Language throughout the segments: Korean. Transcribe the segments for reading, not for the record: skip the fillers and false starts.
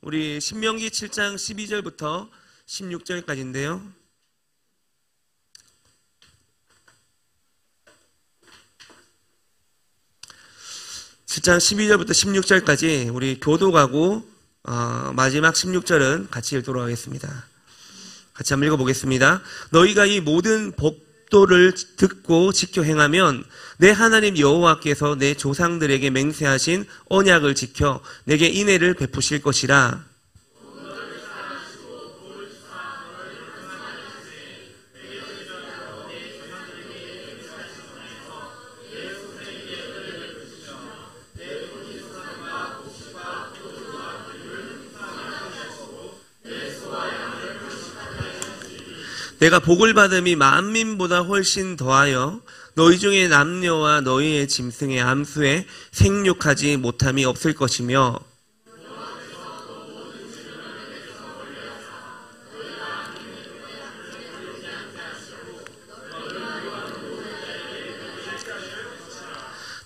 우리 신명기 7장 12절부터 16절까지인데요. (7장) 12절부터 16절까지 우리 교독하고 마지막 16절은 같이 읽도록 하겠습니다. 같이 한번 읽어보겠습니다. 너희가 이 모든 법도를 듣고 지켜 행하면 내 하나님 여호와께서 내 조상들에게 맹세하신 언약을 지켜 내게 인애를 베푸실 것이라. 내가 복을 받음이 만민보다 훨씬 더하여 너희 중에 남녀와 너희의 짐승의 암수에 생육하지 못함이 없을 것이며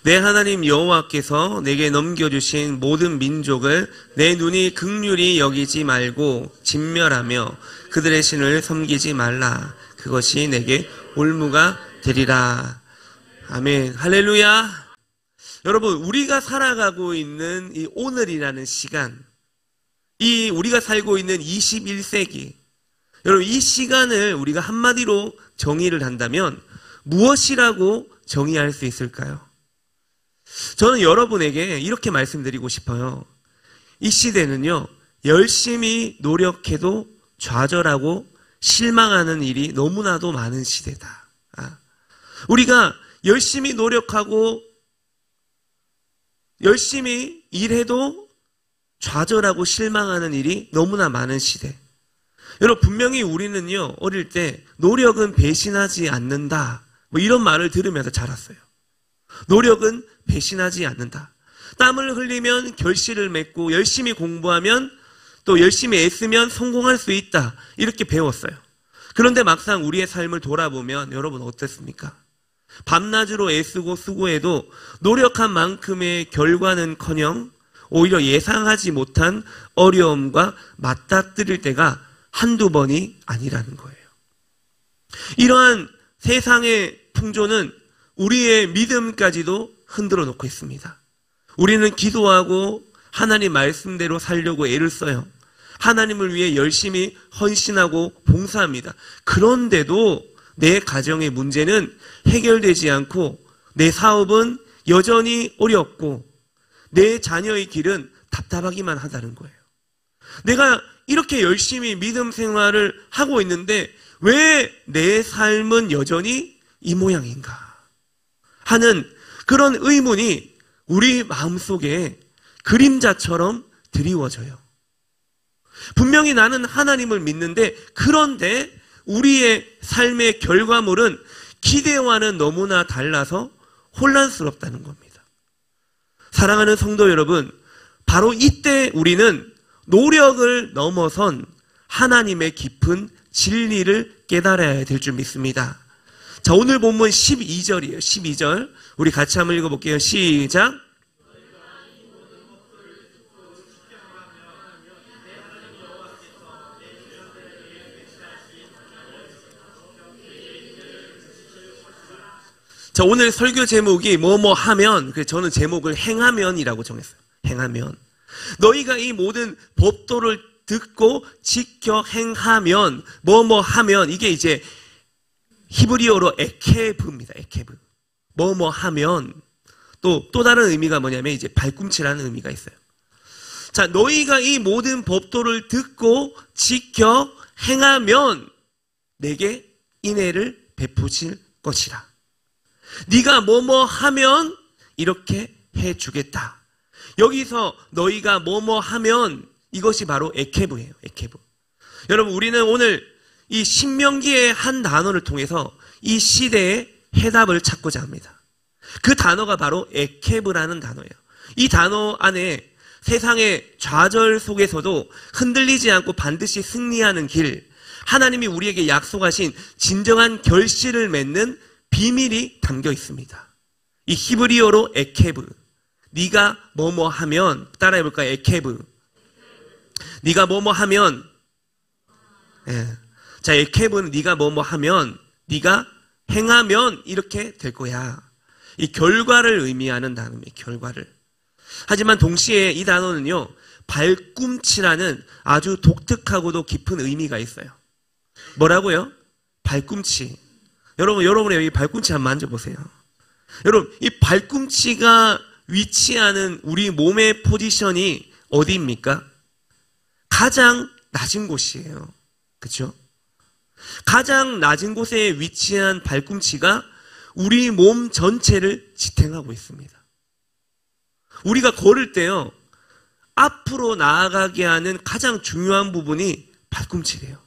내 하나님 여호와께서 내게 넘겨주신 모든 민족을 내 눈이 긍휼히 여기지 말고 진멸하며 그들의 신을 섬기지 말라. 그것이 내게 올무가 되리라. 아멘. 할렐루야. 여러분, 우리가 살아가고 있는 이 오늘이라는 시간, 이 우리가 살고 있는 21세기, 여러분, 이 시간을 우리가 한마디로 정의를 한다면 무엇이라고 정의할 수 있을까요? 저는 여러분에게 이렇게 말씀드리고 싶어요. 이 시대는요, 열심히 노력해도 좌절하고 실망하는 일이 너무나도 많은 시대다. 우리가 열심히 노력하고 열심히 일해도 좌절하고 실망하는 일이 너무나 많은 시대. 여러분, 분명히 우리는요, 어릴 때 노력은 배신하지 않는다, 뭐 이런 말을 들으면서 자랐어요. 노력은 배신하지 않는다. 땀을 흘리면 결실을 맺고 열심히 공부하면 또 열심히 애쓰면 성공할 수 있다. 이렇게 배웠어요. 그런데 막상 우리의 삶을 돌아보면 여러분 어땠습니까? 밤낮으로 애쓰고 수고해도 노력한 만큼의 결과는커녕 오히려 예상하지 못한 어려움과 맞닥뜨릴 때가 한두 번이 아니라는 거예요. 이러한 세상의 풍조는 우리의 믿음까지도 흔들어 놓고 있습니다. 우리는 기도하고 하나님 말씀대로 살려고 애를 써요. 하나님을 위해 열심히 헌신하고 봉사합니다. 그런데도 내 가정의 문제는 해결되지 않고 내 사업은 여전히 어렵고 내 자녀의 길은 답답하기만 하다는 거예요. 내가 이렇게 열심히 믿음 생활을 하고 있는데 왜 내 삶은 여전히 이 모양인가 하는 그런 의문이 우리 마음속에 그림자처럼 드리워져요. 분명히 나는 하나님을 믿는데 그런데 우리의 삶의 결과물은 기대와는 너무나 달라서 혼란스럽다는 겁니다. 사랑하는 성도 여러분, 바로 이때 우리는 노력을 넘어선 하나님의 깊은 진리를 깨달아야 될 줄 믿습니다. 자, 오늘 본문 12절이에요. 12절. 우리 같이 한번 읽어볼게요. 시작. 자, 오늘 설교 제목이 뭐뭐 하면, 그래서 저는 제목을 행하면이라고 정했어요. 행하면. 너희가 이 모든 법도를 듣고 지켜 행하면, 뭐뭐 하면, 이게 이제 히브리어로 에케브입니다. 에케브. 뭐뭐 하면, 또 다른 의미가 뭐냐면 이제 발꿈치라는 의미가 있어요. 자, 너희가 이 모든 법도를 듣고 지켜 행하면 내게 인애를 베푸실 것이라. 네가 뭐뭐 하면 이렇게 해주겠다. 여기서 너희가 뭐뭐 하면 이것이 바로 에케브예요. 에케브. 여러분, 우리는 오늘 이 신명기의 한 단어를 통해서 이 시대의 해답을 찾고자 합니다. 그 단어가 바로 에케브라는 단어예요. 이 단어 안에 세상의 좌절 속에서도 흔들리지 않고 반드시 승리하는 길, 하나님이 우리에게 약속하신 진정한 결실을 맺는 비밀이 담겨 있습니다. 이 히브리어로 에케브. 네가 뭐뭐 하면, 따라해볼까요? 에케브. 네가 뭐뭐 하면, 예. 자, 에케브는 네가 뭐뭐 하면, 네가 행하면 이렇게 될 거야. 이 결과를 의미하는 단어입니다. 결과를. 하지만 동시에 이 단어는요, 발꿈치라는 아주 독특하고도 깊은 의미가 있어요. 뭐라고요? 발꿈치. 여러분이 여기 발꿈치 한번 만져보세요. 여러분, 이 발꿈치가 위치하는 우리 몸의 포지션이 어디입니까? 가장 낮은 곳이에요. 그렇죠? 가장 낮은 곳에 위치한 발꿈치가 우리 몸 전체를 지탱하고 있습니다. 우리가 걸을 때요, 앞으로 나아가게 하는 가장 중요한 부분이 발꿈치래요.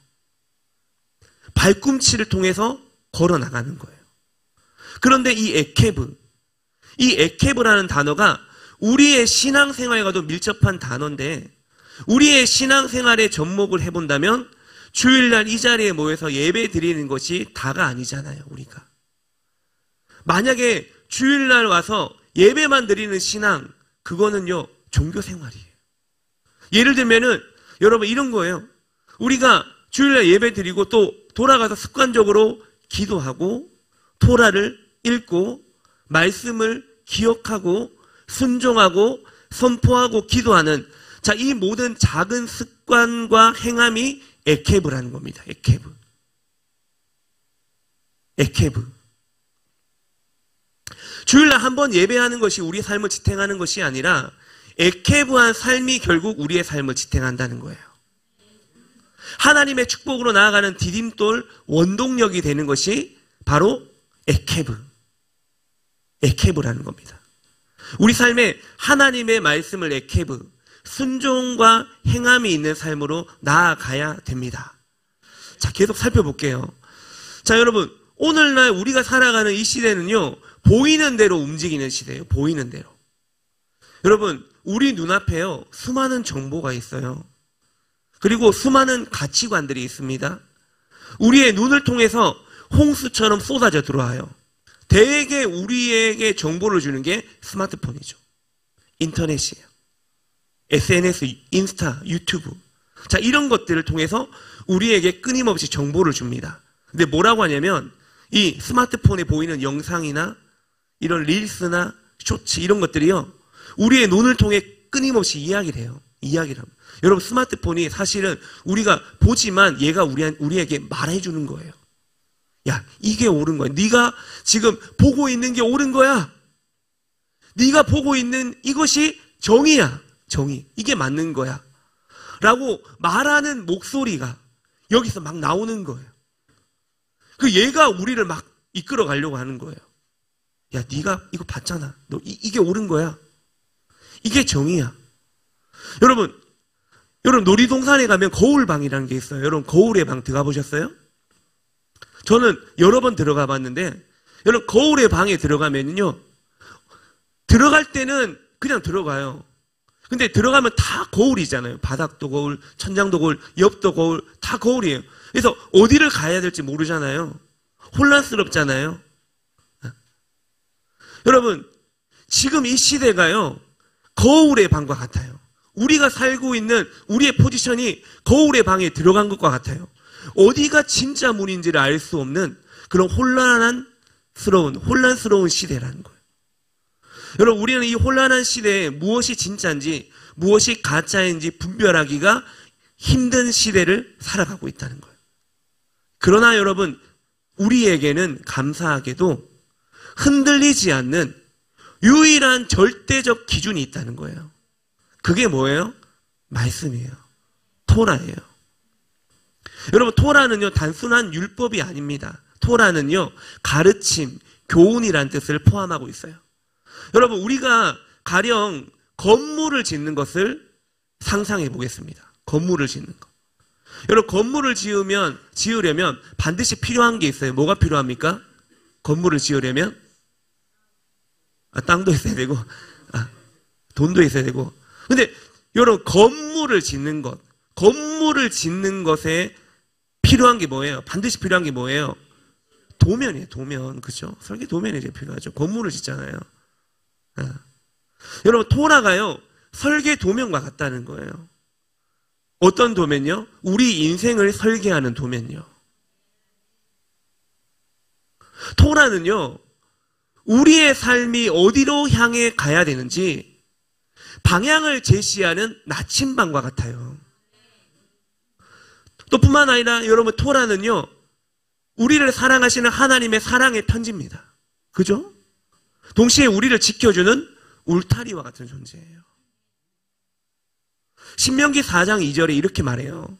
발꿈치를 통해서 걸어 나가는 거예요. 그런데 이 에케브라는 단어가 우리의 신앙생활과도 밀접한 단어인데, 우리의 신앙생활에 접목을 해본다면 주일날 이 자리에 모여서 예배 드리는 것이 다가 아니잖아요, 우리가. 만약에 주일날 와서 예배만 드리는 신앙, 그거는요, 종교생활이에요. 예를 들면은, 여러분 이런 거예요. 우리가 주일날 예배 드리고 또 돌아가서 습관적으로 기도하고, 토라를 읽고, 말씀을 기억하고, 순종하고, 선포하고, 기도하는, 자, 이 모든 작은 습관과 행함이 에케브라는 겁니다. 에케브. 주일날 한번 예배하는 것이 우리 삶을 지탱하는 것이 아니라 에케브한 삶이 결국 우리의 삶을 지탱한다는 거예요. 하나님의 축복으로 나아가는 디딤돌 원동력이 되는 것이 바로 에케브라는 겁니다. 우리 삶에 하나님의 말씀을 에케브, 순종과 행함이 있는 삶으로 나아가야 됩니다. 자, 계속 살펴볼게요. 자, 여러분, 오늘날 우리가 살아가는 이 시대는요, 보이는 대로 움직이는 시대예요. 보이는 대로. 여러분, 우리 눈앞에요, 수많은 정보가 있어요. 그리고 수많은 가치관들이 있습니다. 우리의 눈을 통해서 홍수처럼 쏟아져 들어와요. 대개 우리에게 정보를 주는 게 스마트폰이죠. 인터넷이에요. SNS, 인스타, 유튜브. 자, 이런 것들을 통해서 우리에게 끊임없이 정보를 줍니다. 근데 뭐라고 하냐면, 이 스마트폰에 보이는 영상이나 이런 릴스나 쇼츠 이런 것들이요, 우리의 눈을 통해 끊임없이 이야기를 해요. 이야기를 합니다. 여러분, 스마트폰이 사실은 우리가 보지만 얘가 우리에게 말해주는 거예요. 야, 이게 옳은 거야. 네가 지금 보고 있는 게 옳은 거야. 네가 보고 있는 이것이 정의야. 정의. 이게 맞는 거야. 라고 말하는 목소리가 여기서 막 나오는 거예요. 그 얘가 우리를 막 이끌어 가려고 하는 거예요. 야, 네가 이거 봤잖아. 너 이게 옳은 거야. 이게 정의야. 여러분 놀이동산에 가면 거울방이라는 게 있어요. 여러분 거울의 방 들어가 보셨어요? 저는 여러 번 들어가 봤는데, 여러분 거울의 방에 들어가면요, 들어갈 때는 그냥 들어가요. 근데 들어가면 다 거울이잖아요. 바닥도 거울, 천장도 거울, 옆도 거울, 다 거울이에요. 그래서 어디를 가야 될지 모르잖아요. 혼란스럽잖아요. 여러분, 지금 이 시대가요, 거울의 방과 같아요. 우리가 살고 있는 우리의 포지션이 거울의 방에 들어간 것과 같아요. 어디가 진짜 문인지를 알 수 없는 그런 혼란스러운 시대라는 거예요. 여러분, 우리는 이 혼란한 시대에 무엇이 진짜인지 무엇이 가짜인지 분별하기가 힘든 시대를 살아가고 있다는 거예요. 그러나 여러분, 우리에게는 감사하게도 흔들리지 않는 유일한 절대적 기준이 있다는 거예요. 그게 뭐예요? 말씀이에요. 토라예요. 여러분, 토라는요, 단순한 율법이 아닙니다. 토라는요, 가르침, 교훈이라는 뜻을 포함하고 있어요. 여러분, 우리가 가령 건물을 짓는 것을 상상해 보겠습니다. 건물을 짓는 거. 여러분, 건물을 지으려면 반드시 필요한 게 있어요. 뭐가 필요합니까? 건물을 지으려면? 땅도 있어야 되고, 돈도 있어야 되고. 근데 여러분, 건물을 짓는 것에 필요한 게 뭐예요? 반드시 필요한 게 뭐예요? 도면이에요, 도면. 그죠? 설계 도면이 이제 필요하죠. 건물을 짓잖아요. 여러분, 토라가요, 설계 도면과 같다는 거예요. 어떤 도면요? 우리 인생을 설계하는 도면요. 토라는요, 우리의 삶이 어디로 향해 가야 되는지 방향을 제시하는 나침반과 같아요. 또 뿐만 아니라 여러분, 토라는요, 우리를 사랑하시는 하나님의 사랑의 편지입니다. 그죠? 동시에 우리를 지켜주는 울타리와 같은 존재예요. 신명기 4장 2절에 이렇게 말해요.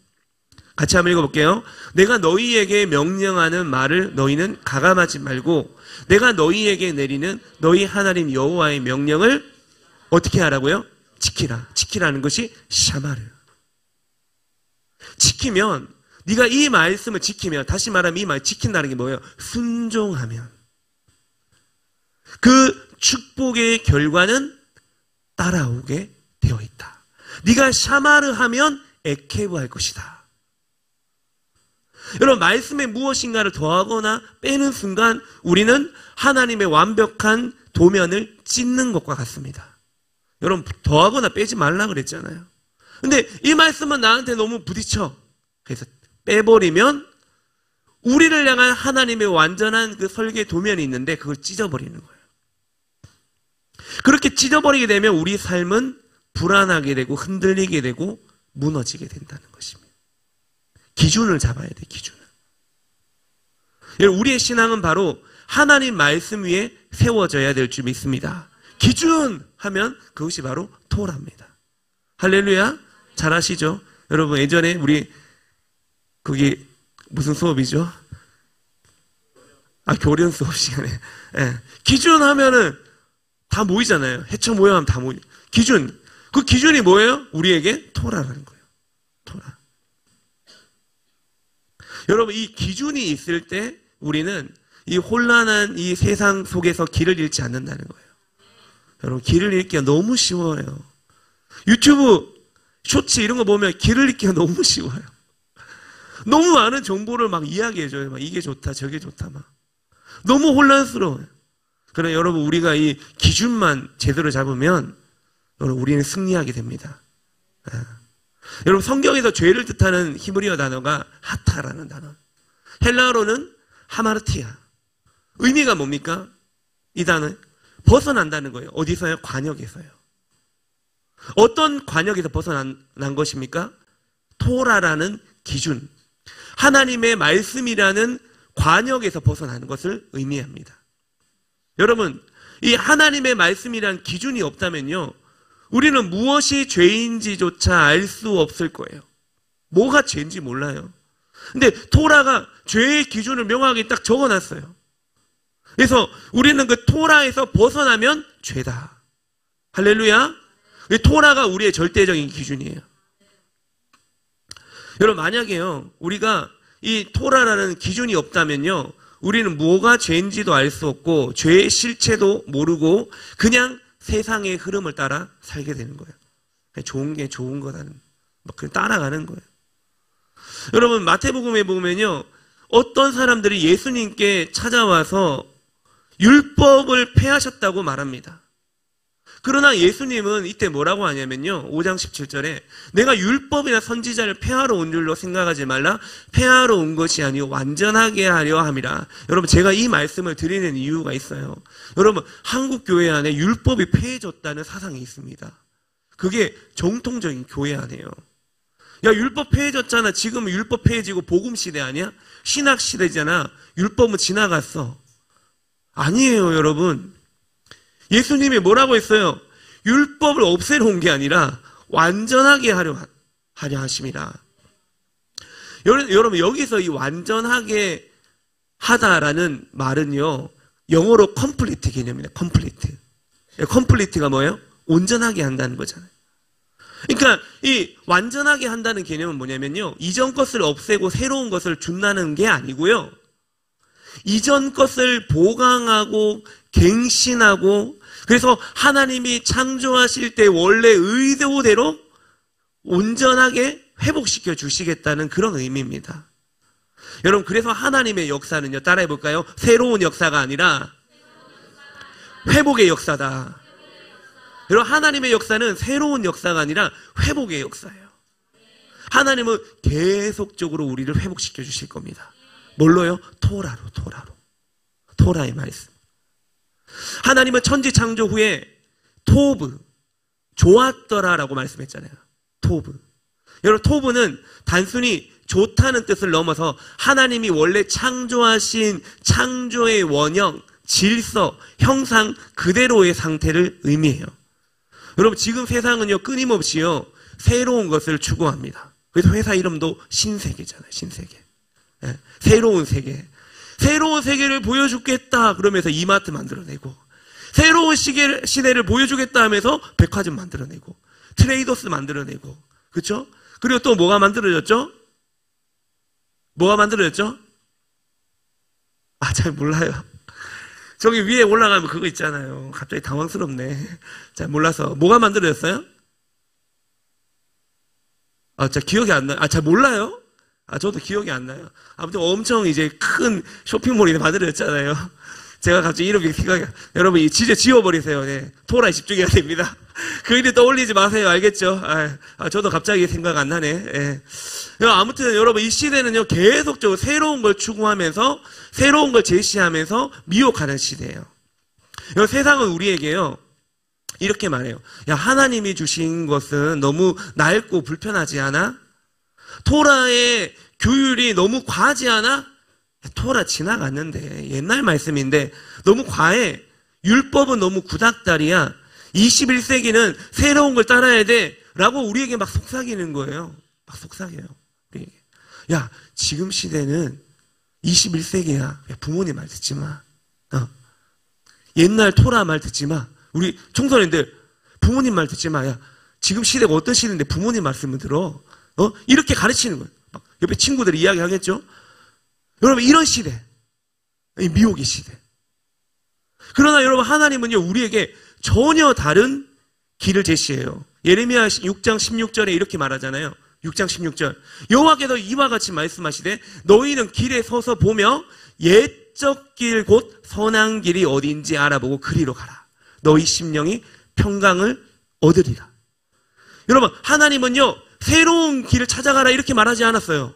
같이 한번 읽어볼게요. 내가 너희에게 명령하는 말을 너희는 가감하지 말고 내가 너희에게 내리는 너희 하나님 여호와의 명령을 어떻게 하라고요? 지키라. 지키라는 것이 샤마르. 지키면, 네가 이 말씀을 지키면, 다시 말하면 이 말 지킨다는 게 뭐예요? 순종하면 그 축복의 결과는 따라오게 되어 있다. 네가 샤마르 하면 에케브 할 것이다. 여러분, 말씀에 무엇인가를 더하거나 빼는 순간 우리는 하나님의 완벽한 도면을 찢는 것과 같습니다. 여러분, 더하거나 빼지 말라 그랬잖아요. 근데 이 말씀은 나한테 너무 부딪혀. 그래서 빼버리면 우리를 향한 하나님의 완전한 그 설계 도면이 있는데 그걸 찢어버리는 거예요. 그렇게 찢어버리게 되면 우리 삶은 불안하게 되고 흔들리게 되고 무너지게 된다는 것입니다. 기준을 잡아야 돼, 기준을. 우리의 신앙은 바로 하나님 말씀 위에 세워져야 될 줄 믿습니다. 기준 하면 그것이 바로 토라입니다. 할렐루야. 잘 아시죠? 여러분, 예전에 우리 거기 무슨 수업이죠? 교련 수업 시간에 기준 하면은 다 모이잖아요. 해쳐 모여하면 다 모이. 기준. 그 기준이 뭐예요? 우리에게 토라라는 거예요. 토라. 여러분, 이 기준이 있을 때 우리는 이 혼란한 이 세상 속에서 길을 잃지 않는다는 거예요. 여러분, 길을 잃기가 너무 쉬워요. 유튜브 쇼츠 이런 거 보면 길을 잃기가 너무 쉬워요. 너무 많은 정보를 막 이야기해줘요. 막 이게 좋다, 저게 좋다, 막. 너무 혼란스러워요. 그러나 여러분, 우리가 이 기준만 제대로 잡으면 여러분, 우리는 승리하게 됩니다. 여러분, 성경에서 죄를 뜻하는 히브리어 단어가 하타라는 단어. 헬라어로는 하마르티아. 의미가 뭡니까? 이 단어 벗어난다는 거예요. 어디서요? 관역에서요. 어떤 관역에서 벗어난 것입니까? 토라라는 기준, 하나님의 말씀이라는 관역에서 벗어나는 것을 의미합니다. 여러분, 이 하나님의 말씀이라는 기준이 없다면요, 우리는 무엇이 죄인지조차 알 수 없을 거예요. 뭐가 죄인지 몰라요. 근데 토라가 죄의 기준을 명확하게 딱 적어놨어요. 그래서 우리는 그 토라에서 벗어나면 죄다. 할렐루야. 토라가 우리의 절대적인 기준이에요. 여러분, 만약에요, 우리가 이 토라라는 기준이 없다면요, 우리는 뭐가 죄인지도 알 수 없고 죄의 실체도 모르고 그냥 세상의 흐름을 따라 살게 되는 거예요. 좋은 게 좋은 거라는, 막 그냥 따라가는 거예요. 여러분, 마태복음에 보면요, 어떤 사람들이 예수님께 찾아와서 율법을 폐하셨다고 말합니다. 그러나 예수님은 이때 뭐라고 하냐면요, 5장 17절에 내가 율법이나 선지자를 폐하러 온 줄로 생각하지 말라. 폐하러 온 것이 아니요 완전하게 하려 함이라. 여러분, 제가 이 말씀을 드리는 이유가 있어요. 여러분, 한국 교회 안에 율법이 폐해졌다는 사상이 있습니다. 그게 정통적인 교회 안에요. 야, 율법 폐해졌잖아. 지금 율법 폐해지고 복음 시대 아니야? 신학 시대잖아. 율법은 지나갔어. 아니에요, 여러분. 예수님이 뭐라고 했어요? 율법을 없애러 온 게 아니라 완전하게 하려 하심이라. 여러분, 여기서 이 완전하게 하다라는 말은요, 영어로 컴플리트 개념입니다. 컴플리트. 컴플리트가 뭐예요? 온전하게 한다는 거잖아요. 그러니까 이 완전하게 한다는 개념은 뭐냐면요, 이전 것을 없애고 새로운 것을 준다는 게 아니고요, 이전 것을 보강하고 갱신하고, 그래서 하나님이 창조하실 때 원래 의도대로 온전하게 회복시켜 주시겠다는 그런 의미입니다. 여러분, 그래서 하나님의 역사는요, 따라해 볼까요? 새로운 역사가 아니라 회복의 역사다. 여러분, 하나님의 역사는 새로운 역사가 아니라 회복의 역사예요. 하나님은 계속적으로 우리를 회복시켜 주실 겁니다. 뭘로요? 토라로. 토라의 말씀. 하나님은 천지 창조 후에 토브, 좋았더라라고 말씀했잖아요. 토브. 여러분, 토브는 단순히 좋다는 뜻을 넘어서 하나님이 원래 창조하신 창조의 원형, 질서, 형상 그대로의 상태를 의미해요. 여러분, 지금 세상은요, 끊임없이요, 새로운 것을 추구합니다. 그래서 회사 이름도 신세계잖아요, 신세계. 네, 새로운 세계. 새로운 세계를 보여주겠다 그러면서 이마트 만들어내고, 새로운 시대를 보여주겠다 하면서 백화점 만들어내고, 트레이더스 만들어내고, 그렇죠? 그리고 또 뭐가 만들어졌죠? 뭐가 만들어졌죠? 잘 몰라요. 저기 위에 올라가면 그거 있잖아요. 갑자기 당황스럽네. 잘 몰라서. 뭐가 만들어졌어요? 잘 기억이 안 나요. 잘 몰라요? 저도 기억이 안 나요. 아무튼 엄청 이제 큰 쇼핑몰이 만들어졌잖아요. 제가 갑자기 이름이 생각이, 여러분, 진짜 지워버리세요. 네. 토라에 집중해야 됩니다. 그 일이 떠올리지 마세요. 알겠죠? 저도 갑자기 생각 안 나네. 예. 아무튼 여러분, 이 시대는요, 계속적으로 새로운 걸 추구하면서, 새로운 걸 제시하면서 미혹하는 시대예요. 세상은 우리에게요, 이렇게 말해요. 야, 하나님이 주신 것은 너무 낡고 불편하지 않아? 토라의 규율이 너무 과하지 않아? 토라 지나갔는데, 옛날 말씀인데 너무 과해. 율법은 너무 구닥다리야. 21세기는 새로운 걸 따라야 돼 라고 우리에게 막 속삭이는 거예요. 막 속삭여요, 우리에게. 야, 지금 시대는 21세기야. 부모님 말 듣지 마. 옛날 토라 말 듣지 마. 우리 청소년들 부모님 말 듣지 마. 야, 지금 시대가 어떤 시대인데 부모님 말씀을 들어. 이렇게 가르치는 거예요. 막 옆에 친구들이 이야기하겠죠. 여러분, 이런 시대, 미혹의 시대. 그러나 여러분, 하나님은요, 우리에게 전혀 다른 길을 제시해요. 예레미야 6장 16절에 이렇게 말하잖아요. 6장 16절. 여호와께서 이와 같이 말씀하시되 너희는 길에 서서 보며 옛적 길 곧 선한 길이 어딘지 알아보고 그리로 가라. 너희 심령이 평강을 얻으리라. 여러분, 하나님은요, 새로운 길을 찾아가라 이렇게 말하지 않았어요.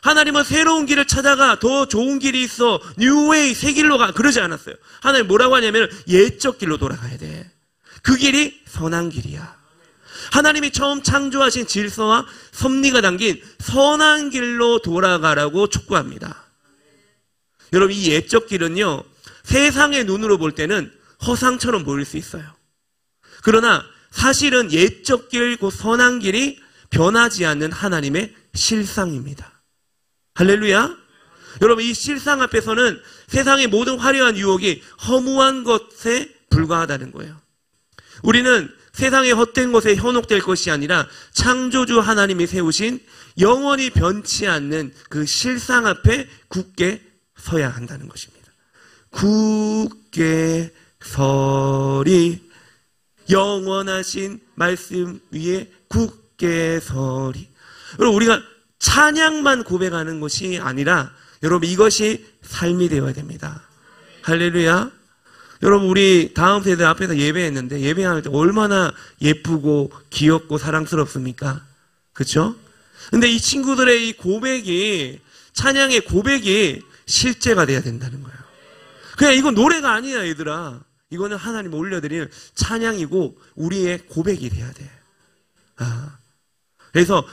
하나님은 새로운 길을 찾아가, 더 좋은 길이 있어, 뉴웨이, 새 길로 가, 그러지 않았어요. 하나님 뭐라고 하냐면 옛적 길로 돌아가야 돼. 그 길이 선한 길이야. 하나님이 처음 창조하신 질서와 섭리가 담긴 선한 길로 돌아가라고 촉구합니다. 여러분, 이 옛적 길은요, 세상의 눈으로 볼 때는 허상처럼 보일 수 있어요. 그러나 사실은 옛적 길, 그 선한 길이 변하지 않는 하나님의 실상입니다. 할렐루야. 여러분, 이 실상 앞에서는 세상의 모든 화려한 유혹이 허무한 것에 불과하다는 거예요. 우리는 세상의 헛된 것에 현혹될 것이 아니라 창조주 하나님이 세우신 영원히 변치 않는 그 실상 앞에 굳게 서야 한다는 것입니다. 굳게 서리, 영원하신 말씀 위에 굳게 서리. 여러분, 우리가 찬양만 고백하는 것이 아니라 여러분, 이것이 삶이 되어야 됩니다. 할렐루야. 여러분, 우리 다음 세대 앞에서 예배했는데 예배할 때 얼마나 예쁘고 귀엽고 사랑스럽습니까? 그렇죠? 근데 이 친구들의 이 고백이, 찬양의 고백이 실제가 돼야 된다는 거예요. 그냥 이건 노래가 아니야, 얘들아. 이거는 하나님 올려드릴 찬양이고 우리의 고백이 돼야 돼. 그래서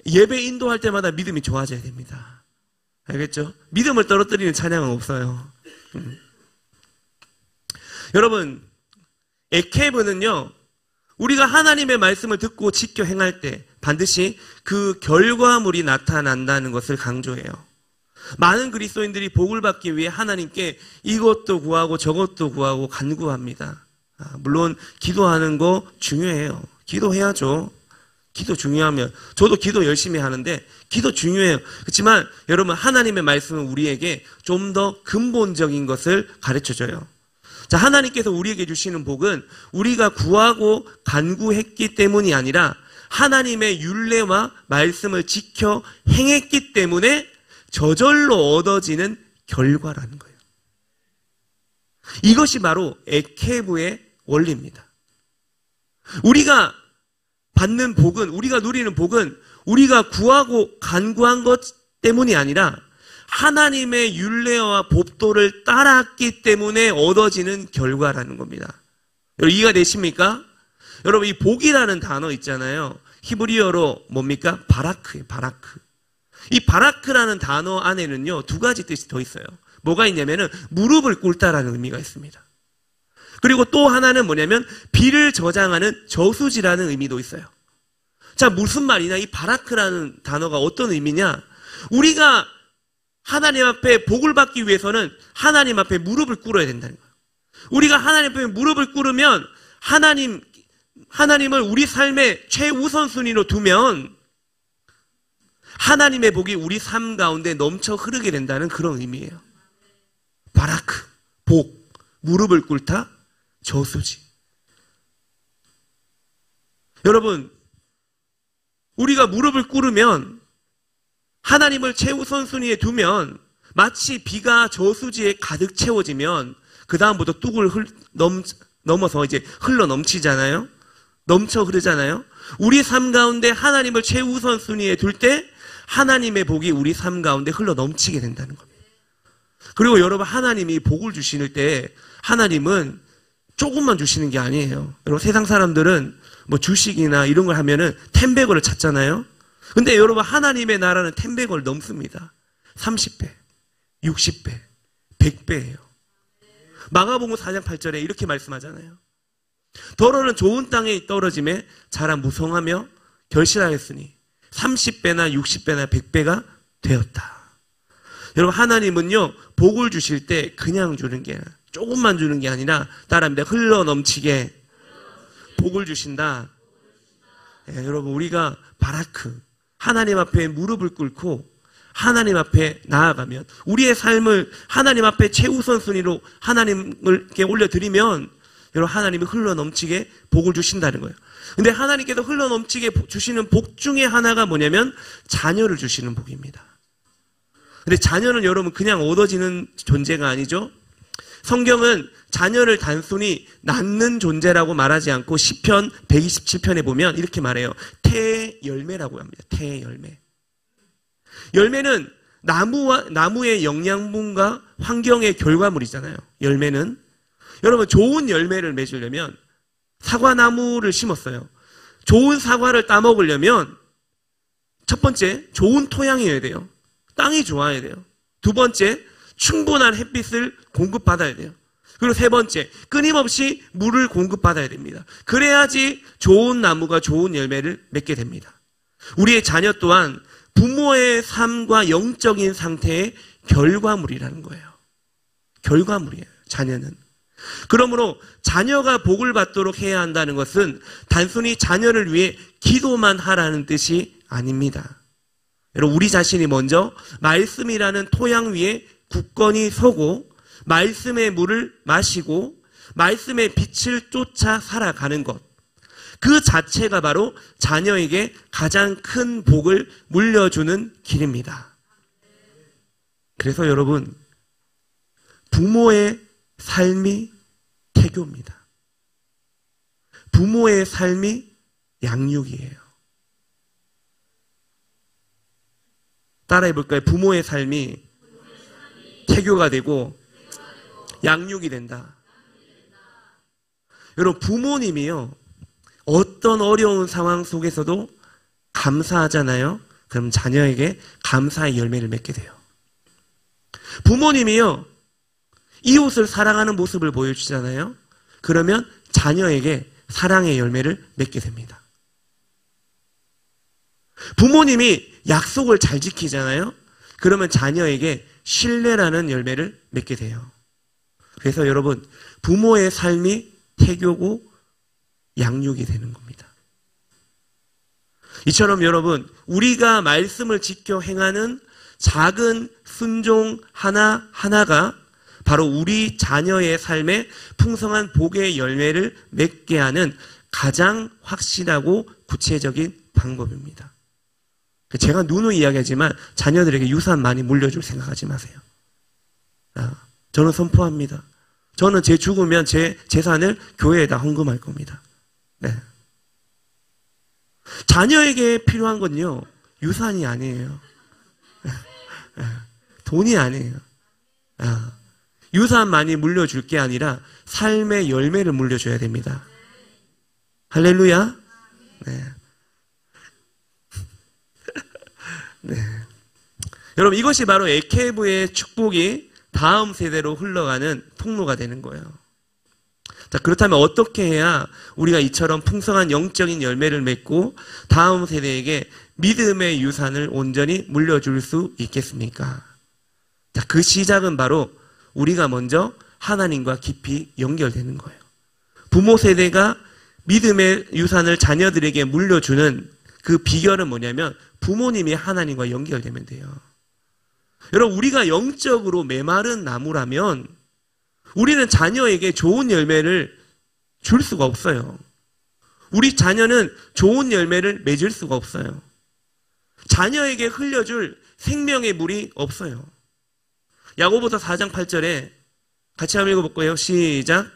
예배 인도할 때마다 믿음이 좋아져야 됩니다. 알겠죠? 믿음을 떨어뜨리는 찬양은 없어요. 여러분, 에케브는요, 우리가 하나님의 말씀을 듣고 지켜 행할 때 반드시 그 결과물이 나타난다는 것을 강조해요. 많은 그리스도인들이 복을 받기 위해 하나님께 이것도 구하고 저것도 구하고 간구합니다. 물론 기도하는 거 중요해요. 기도해야죠. 기도 중요하면, 저도 기도 열심히 하는데 기도 중요해요. 그렇지만 여러분, 하나님의 말씀은 우리에게 좀 더 근본적인 것을 가르쳐줘요. 자, 하나님께서 우리에게 주시는 복은 우리가 구하고 간구했기 때문이 아니라 하나님의 율례와 말씀을 지켜 행했기 때문에 저절로 얻어지는 결과라는 거예요. 이것이 바로 에케브의 원리입니다. 우리가 받는 복은, 우리가 누리는 복은 우리가 구하고 간구한 것 때문이 아니라 하나님의 율례와 법도를 따랐기 때문에 얻어지는 결과라는 겁니다. 여러분 이해가 되십니까? 여러분 이 복이라는 단어 있잖아요. 히브리어로 뭡니까? 바라크예요. 바라크. 이 바라크라는 단어 안에는요 2가지 뜻이 더 있어요. 뭐가 있냐면은 무릎을 꿇다라는 의미가 있습니다. 그리고 또 하나는 뭐냐면 비를 저장하는 저수지라는 의미도 있어요. 자, 무슨 말이냐? 이 바라크라는 단어가 어떤 의미냐? 우리가 하나님 앞에 복을 받기 위해서는 하나님 앞에 무릎을 꿇어야 된다는 거예요. 우리가 하나님 앞에 무릎을 꿇으면 하나님을 우리 삶의 최우선 순위로 두면 하나님의 복이 우리 삶 가운데 넘쳐 흐르게 된다는 그런 의미예요. 바라크, 복, 무릎을 꿇다, 저수지. 여러분, 우리가 무릎을 꿇으면 하나님을 최우선 순위에 두면 마치 비가 저수지에 가득 채워지면 그 다음부터 뚝을 넘어서 이제 흘러 넘치잖아요. 넘쳐 흐르잖아요. 우리 삶 가운데 하나님을 최우선 순위에 둘 때 하나님의 복이 우리 삶 가운데 흘러 넘치게 된다는 겁니다. 그리고 여러분 하나님이 복을 주실 때 하나님은 조금만 주시는 게 아니에요. 여러분 세상 사람들은 뭐 주식이나 이런 걸 하면은 10배를 찾잖아요. 근데 여러분 하나님의 나라는 10배를 넘습니다. 30배, 60배, 100배예요. 마가복음 4장 8절에 이렇게 말씀하잖아요. 더러는 좋은 땅에 떨어짐에 자라 무성하며 결실하였으니 30배나 60배나 100배가 되었다. 여러분 하나님은요 복을 주실 때 그냥 주는 게 아니라 조금만 주는 게 아니라 따라합니다. 흘러 넘치게 복을 주신다. 예, 여러분 우리가 바라크 하나님 앞에 무릎을 꿇고 하나님 앞에 나아가면 우리의 삶을 하나님 앞에 최우선 순위로 하나님께 올려드리면 여러분 하나님이 흘러 넘치게 복을 주신다는 거예요. 근데 하나님께서 흘러 넘치게 주시는 복 중에 하나가 뭐냐면 자녀를 주시는 복입니다. 근데 자녀는 여러분 그냥 얻어지는 존재가 아니죠. 성경은 자녀를 단순히 낳는 존재라고 말하지 않고 시편 127편에 보면 이렇게 말해요. 태의 열매라고 합니다. 태의 열매. 열매는 나무의 영양분과 환경의 결과물이잖아요. 열매는. 여러분 좋은 열매를 맺으려면 사과나무를 심었어요. 좋은 사과를 따먹으려면 첫 번째 좋은 토양이어야 돼요. 땅이 좋아야 돼요. 두 번째 충분한 햇빛을 공급받아야 돼요. 그리고 세 번째 끊임없이 물을 공급받아야 됩니다. 그래야지 좋은 나무가 좋은 열매를 맺게 됩니다. 우리의 자녀 또한 부모의 삶과 영적인 상태의 결과물이라는 거예요. 결과물이에요. 자녀는. 그러므로 자녀가 복을 받도록 해야 한다는 것은 단순히 자녀를 위해 기도만 하라는 뜻이 아닙니다. 여러분 우리 자신이 먼저 말씀이라는 토양 위에 굳건히 서고 말씀의 물을 마시고 말씀의 빛을 쫓아 살아가는 것, 그 자체가 바로 자녀에게 가장 큰 복을 물려주는 길입니다. 그래서 여러분 부모의 삶이 태교입니다. 부모의 삶이 양육이에요. 따라해 볼까요? 부모의 삶이 태교가 되고 양육이 된다. 여러분 부모님이요 어떤 어려운 상황 속에서도 감사하잖아요. 그럼 자녀에게 감사의 열매를 맺게 돼요. 부모님이요 이웃을 사랑하는 모습을 보여주잖아요. 그러면 자녀에게 사랑의 열매를 맺게 됩니다. 부모님이 약속을 잘 지키잖아요. 그러면 자녀에게 신뢰라는 열매를 맺게 돼요. 그래서 여러분 부모의 삶이 태교고 양육이 되는 겁니다. 이처럼 여러분 우리가 말씀을 지켜 행하는 작은 순종 하나하나가 바로 우리 자녀의 삶에 풍성한 복의 열매를 맺게 하는 가장 확실하고 구체적인 방법입니다. 제가 누누이 이야기하지만 자녀들에게 유산 많이 물려줄 생각하지 마세요. 저는 선포합니다. 저는 제 죽으면 제 재산을 교회에다 헌금할 겁니다. 네. 자녀에게 필요한 건요, 유산이 아니에요. 돈이 아니에요. 유산 많이 물려줄 게 아니라 삶의 열매를 물려줘야 됩니다. 할렐루야. 네. 네. 여러분, 이것이 바로 에케브의 축복이 다음 세대로 흘러가는 통로가 되는 거예요. 자, 그렇다면 어떻게 해야 우리가 이처럼 풍성한 영적인 열매를 맺고 다음 세대에게 믿음의 유산을 온전히 물려줄 수 있겠습니까? 자, 그 시작은 바로 우리가 먼저 하나님과 깊이 연결되는 거예요. 부모 세대가 믿음의 유산을 자녀들에게 물려주는 그 비결은 뭐냐면 부모님이 하나님과 연결되면 돼요. 여러분, 우리가 영적으로 메마른 나무라면 우리는 자녀에게 좋은 열매를 줄 수가 없어요. 우리 자녀는 좋은 열매를 맺을 수가 없어요. 자녀에게 흘려줄 생명의 물이 없어요. 야고보서 4장 8절에 같이 한번 읽어볼까요? 시작.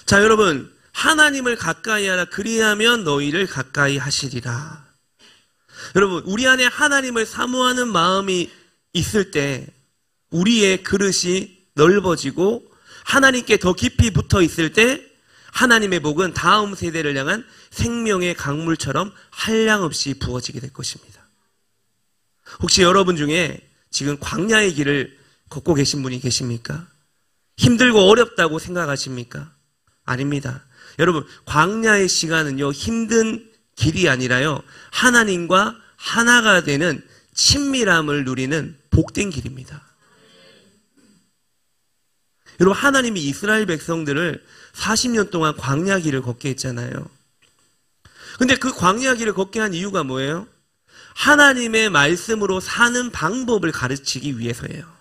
자, 여러분, 하나님을 가까이 하라. 그리하면 너희를 가까이 하시리라. 여러분, 우리 안에 하나님을 사모하는 마음이 있을 때 우리의 그릇이 넓어지고 하나님께 더 깊이 붙어 있을 때 하나님의 복은 다음 세대를 향한 생명의 강물처럼 한량없이 부어지게 될 것입니다. 혹시 여러분 중에 지금 광야의 길을 걷고 계신 분이 계십니까? 힘들고 어렵다고 생각하십니까? 아닙니다. 여러분, 광야의 시간은요, 힘든 길이 아니라요, 하나님과 하나가 되는 친밀함을 누리는 복된 길입니다. 여러분, 하나님이 이스라엘 백성들을 40년 동안 광야 길을 걷게 했잖아요. 근데 그 광야 길을 걷게 한 이유가 뭐예요? 하나님의 말씀으로 사는 방법을 가르치기 위해서예요.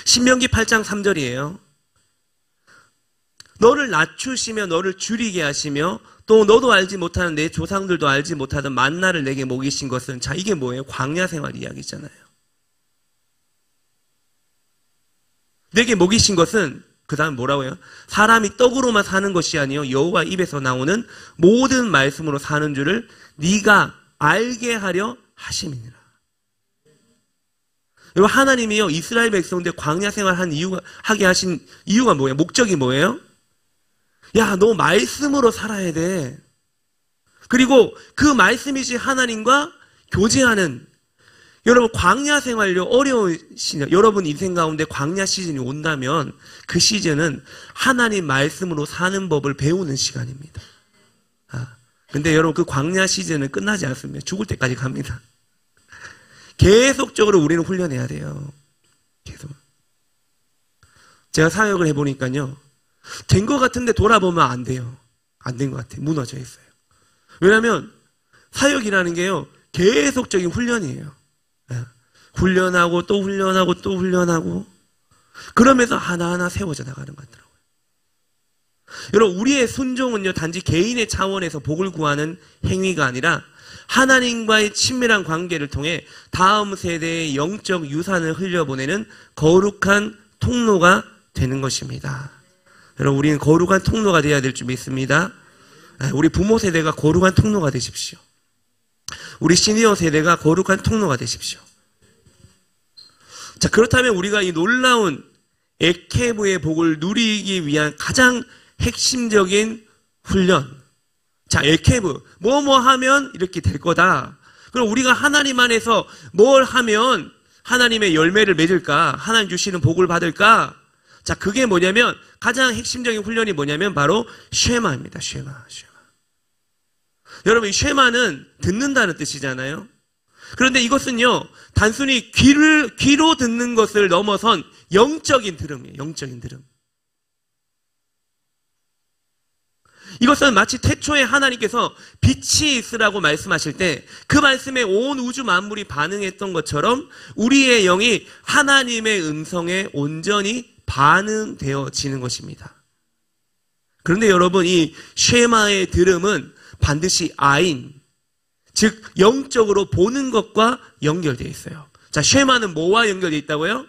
신명기 8장 3절이에요. 너를 낮추시며 너를 줄이게 하시며 또 너도 알지 못하는 내 조상들도 알지 못하던 만나를 내게 먹이신 것은, 자, 이게 뭐예요? 광야 생활 이야기잖아요. 내게 먹이신 것은 그 다음 뭐라고요? 사람이 떡으로만 사는 것이 아니요 여호와 입에서 나오는 모든 말씀으로 사는 줄을 네가 알게 하려 하심이니라. 여러분, 하나님이요 이스라엘 백성들 광야 생활 하게 하신 이유가 뭐예요? 목적이 뭐예요? 야, 너 말씀으로 살아야 돼. 그리고 그 말씀이지 하나님과 교제하는, 여러분, 광야 생활요, 어려운 시즌, 여러분 인생 가운데 광야 시즌이 온다면 그 시즌은 하나님 말씀으로 사는 법을 배우는 시간입니다. 근데 여러분, 그 광야 시즌은 끝나지 않습니다. 죽을 때까지 갑니다. 계속적으로 우리는 훈련해야 돼요. 계속. 제가 사역을 해보니까요, 된 것 같은데 돌아보면 안 돼요. 안 된 것 같아요. 무너져 있어요. 왜냐하면 사역이라는 게요, 계속적인 훈련이에요. 훈련하고 또 훈련하고 또 훈련하고 그러면서 하나하나 세워져 나가는 것 같더라고요. 여러분, 우리의 순종은요, 단지 개인의 차원에서 복을 구하는 행위가 아니라 하나님과의 친밀한 관계를 통해 다음 세대의 영적 유산을 흘려보내는 거룩한 통로가 되는 것입니다. 여러분, 우리는 거룩한 통로가 되어야 될 줄 믿습니다. 우리 부모 세대가 거룩한 통로가 되십시오. 우리 시니어 세대가 거룩한 통로가 되십시오. 자, 그렇다면 우리가 이 놀라운 에케브의 복을 누리기 위한 가장 핵심적인 훈련. 자, 에케브, 뭐뭐 하면 이렇게 될 거다. 그럼 우리가 하나님 안에서 뭘 하면 하나님의 열매를 맺을까? 하나님 주시는 복을 받을까? 자, 그게 뭐냐면, 가장 핵심적인 훈련이 뭐냐면 바로 쉐마입니다. 쉐마. 여러분, 이 쉐마는 듣는다는 뜻이잖아요. 그런데 이것은요, 단순히 귀로 듣는 것을 넘어선 영적인 들음이에요. 영적인 들음. 이것은 마치 태초에 하나님께서 빛이 있으라고 말씀하실 때 그 말씀에 온 우주 만물이 반응했던 것처럼 우리의 영이 하나님의 음성에 온전히 반응되어지는 것입니다. 그런데 여러분, 이 쉐마의 들음은 반드시 아인, 즉 영적으로 보는 것과 연결되어 있어요. 자, 쉐마는 뭐와 연결되어 있다고요?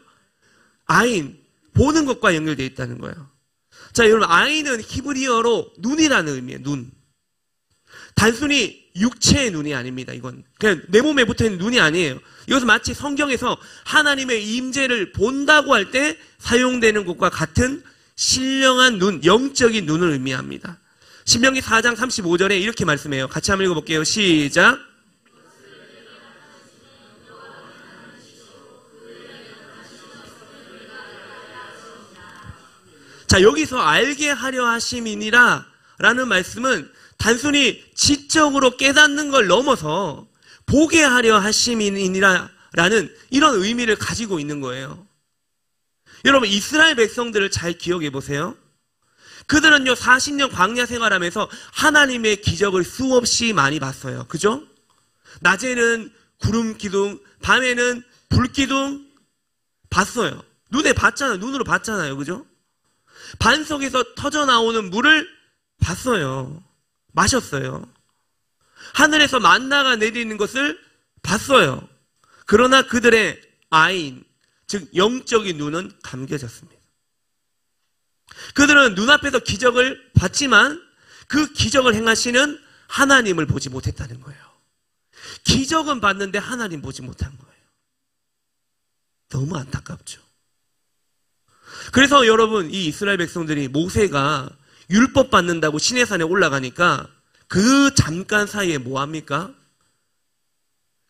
아인, 보는 것과 연결되어 있다는 거예요. 자, 여러분, 아인은 히브리어로 눈이라는 의미예요. 눈. 단순히 육체의 눈이 아닙니다. 이건 그냥 내 몸에 붙어있는 눈이 아니에요. 이것은 마치 성경에서 하나님의 임재를 본다고 할 때 사용되는 것과 같은 신령한 눈, 영적인 눈을 의미합니다. 신명기 4장 35절에 이렇게 말씀해요. 같이 한번 읽어볼게요. 시작. 자, 여기서 알게 하려 하심이니라 라는 말씀은 단순히 지적으로 깨닫는 걸 넘어서 보게 하려 하심이니라 라는 이런 의미를 가지고 있는 거예요. 여러분, 이스라엘 백성들을 잘 기억해 보세요. 그들은요, 40년 광야 생활하면서 하나님의 기적을 수없이 많이 봤어요. 그죠? 낮에는 구름 기둥, 밤에는 불 기둥 봤어요. 눈에 봤잖아요. 눈으로 봤잖아요. 그죠? 반석에서 터져 나오는 물을 봤어요. 마셨어요. 하늘에서 만나가 내리는 것을 봤어요. 그러나 그들의 아인, 즉 영적인 눈은 감겨졌습니다. 그들은 눈앞에서 기적을 봤지만 그 기적을 행하시는 하나님을 보지 못했다는 거예요. 기적은 봤는데 하나님 보지 못한 거예요. 너무 안타깝죠. 그래서 여러분, 이 이스라엘 백성들이 모세가 율법 받는다고 시내산에 올라가니까 그 잠깐 사이에 뭐합니까?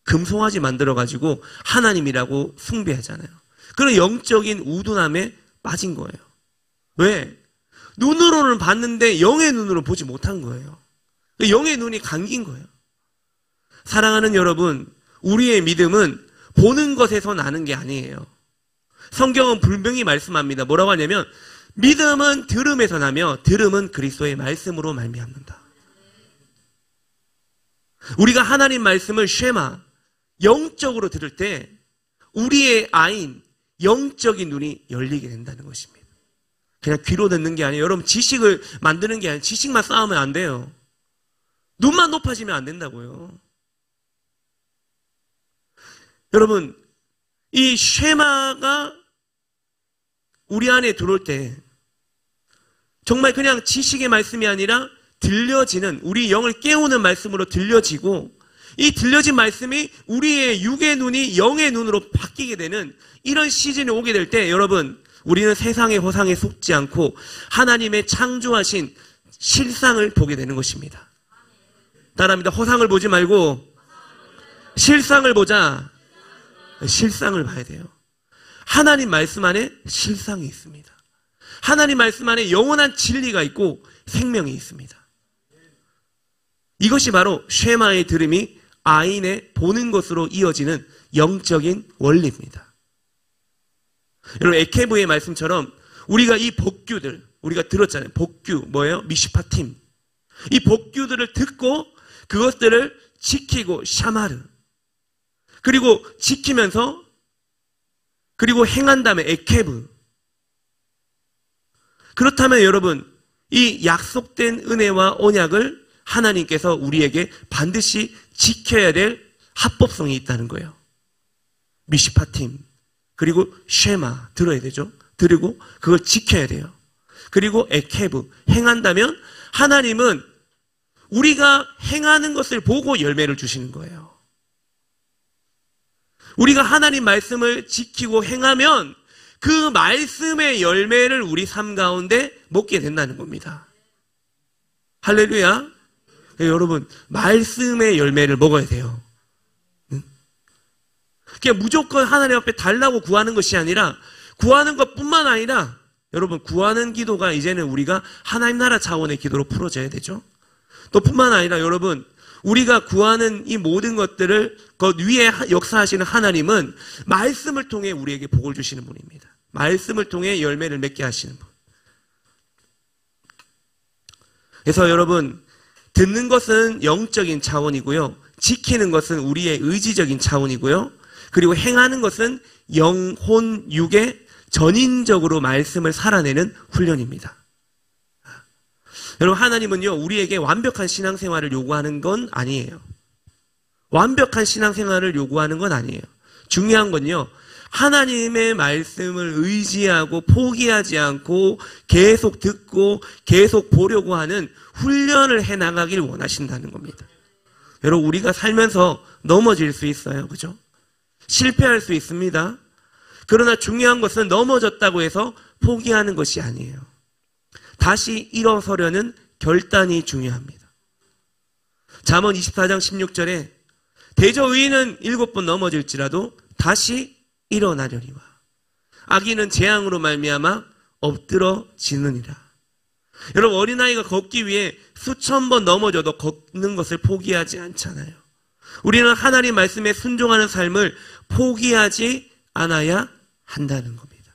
금송아지 만들어가지고 하나님이라고 숭배하잖아요. 그런 영적인 우둔함에 빠진 거예요. 왜? 눈으로는 봤는데 영의 눈으로 보지 못한 거예요. 영의 눈이 감긴 거예요. 사랑하는 여러분, 우리의 믿음은 보는 것에서 나는 게 아니에요. 성경은 분명히 말씀합니다. 뭐라고 하냐면 믿음은 들음에서 나며 들음은 그리스도의 말씀으로 말미암는다. 우리가 하나님 말씀을 쉐마, 영적으로 들을 때 우리의 아인, 영적인 눈이 열리게 된다는 것입니다. 그냥 귀로 듣는 게 아니에요. 여러분, 지식을 만드는 게 아니에요. 지식만 쌓으면 안 돼요. 눈만 높아지면 안 된다고요. 여러분, 이 쉐마가 우리 안에 들어올 때 정말 그냥 지식의 말씀이 아니라 들려지는, 우리 영을 깨우는 말씀으로 들려지고, 이 들려진 말씀이 우리의 육의 눈이 영의 눈으로 바뀌게 되는 이런 시즌이 오게 될 때, 여러분, 우리는 세상의 허상에 속지 않고 하나님의 창조하신 실상을 보게 되는 것입니다. 따라합니다. 허상을 보지 말고 실상을 보자. 실상을 봐야 돼요. 하나님 말씀 안에 실상이 있습니다. 하나님 말씀 안에 영원한 진리가 있고 생명이 있습니다. 이것이 바로 쉐마의 들음이 아인의 보는 것으로 이어지는 영적인 원리입니다. 여러분, 에케브의 말씀처럼 우리가 이 법규들, 우리가 들었잖아요. 법규, 뭐예요? 미시파팀. 이 법규들을 듣고 그것들을 지키고 샤마르. 그리고 지키면서 그리고 행한 다음에 에케브. 그렇다면 여러분, 이 약속된 은혜와 언약을 하나님께서 우리에게 반드시 지켜야 될 합법성이 있다는 거예요. 미시파팀, 그리고 쉐마 들어야 되죠. 그리고 그걸 지켜야 돼요. 그리고 에케브, 행한다면 하나님은 우리가 행하는 것을 보고 열매를 주시는 거예요. 우리가 하나님 말씀을 지키고 행하면 그 말씀의 열매를 우리 삶 가운데 먹게 된다는 겁니다. 할렐루야. 네, 여러분, 말씀의 열매를 먹어야 돼요. 그냥 무조건 하나님 앞에 달라고 구하는 것이 아니라, 구하는 것뿐만 아니라 여러분, 구하는 기도가 이제는 우리가 하나님 나라 차원의 기도로 풀어져야 되죠. 또 뿐만 아니라 여러분, 우리가 구하는 이 모든 것들을 그 위에 역사하시는 하나님은 말씀을 통해 우리에게 복을 주시는 분입니다. 말씀을 통해 열매를 맺게 하시는 분. 그래서 여러분, 듣는 것은 영적인 차원이고요. 지키는 것은 우리의 의지적인 차원이고요. 그리고 행하는 것은 영혼, 육의 전인적으로 말씀을 살아내는 훈련입니다. 여러분, 하나님은요, 우리에게 완벽한 신앙생활을 요구하는 건 아니에요. 완벽한 신앙생활을 요구하는 건 아니에요. 중요한 건요, 하나님의 말씀을 의지하고 포기하지 않고 계속 듣고 계속 보려고 하는 훈련을 해나가길 원하신다는 겁니다. 여러분, 우리가 살면서 넘어질 수 있어요. 그죠? 실패할 수 있습니다. 그러나 중요한 것은 넘어졌다고 해서 포기하는 것이 아니에요. 다시 일어서려는 결단이 중요합니다. 잠언 24장 16절에 대저 의인은 7번 넘어질지라도 다시 일어나려니와 악인은 재앙으로 말미암아 엎드러지느니라. 여러분, 어린아이가 걷기 위해 수천 번 넘어져도 걷는 것을 포기하지 않잖아요. 우리는 하나님 말씀에 순종하는 삶을 포기하지 않아야 한다는 겁니다.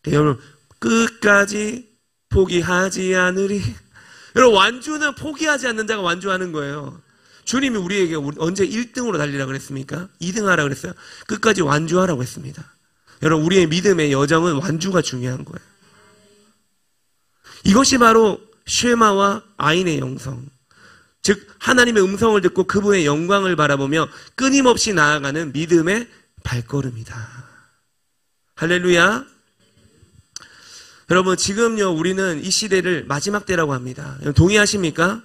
여러분, 끝까지 포기하지 않으리. 여러분, 완주는 포기하지 않는 자가 완주하는 거예요. 주님이 우리에게 언제 1등으로 달리라 그랬습니까? 2등 하라 그랬어요? 끝까지 완주하라고 했습니다. 여러분, 우리의 믿음의 여정은 완주가 중요한 거예요. 이것이 바로 쉐마와 아인의 영성, 즉 하나님의 음성을 듣고 그분의 영광을 바라보며 끊임없이 나아가는 믿음의 발걸음이다. 할렐루야. 여러분, 지금요 우리는 이 시대를 마지막 때라고 합니다. 동의하십니까?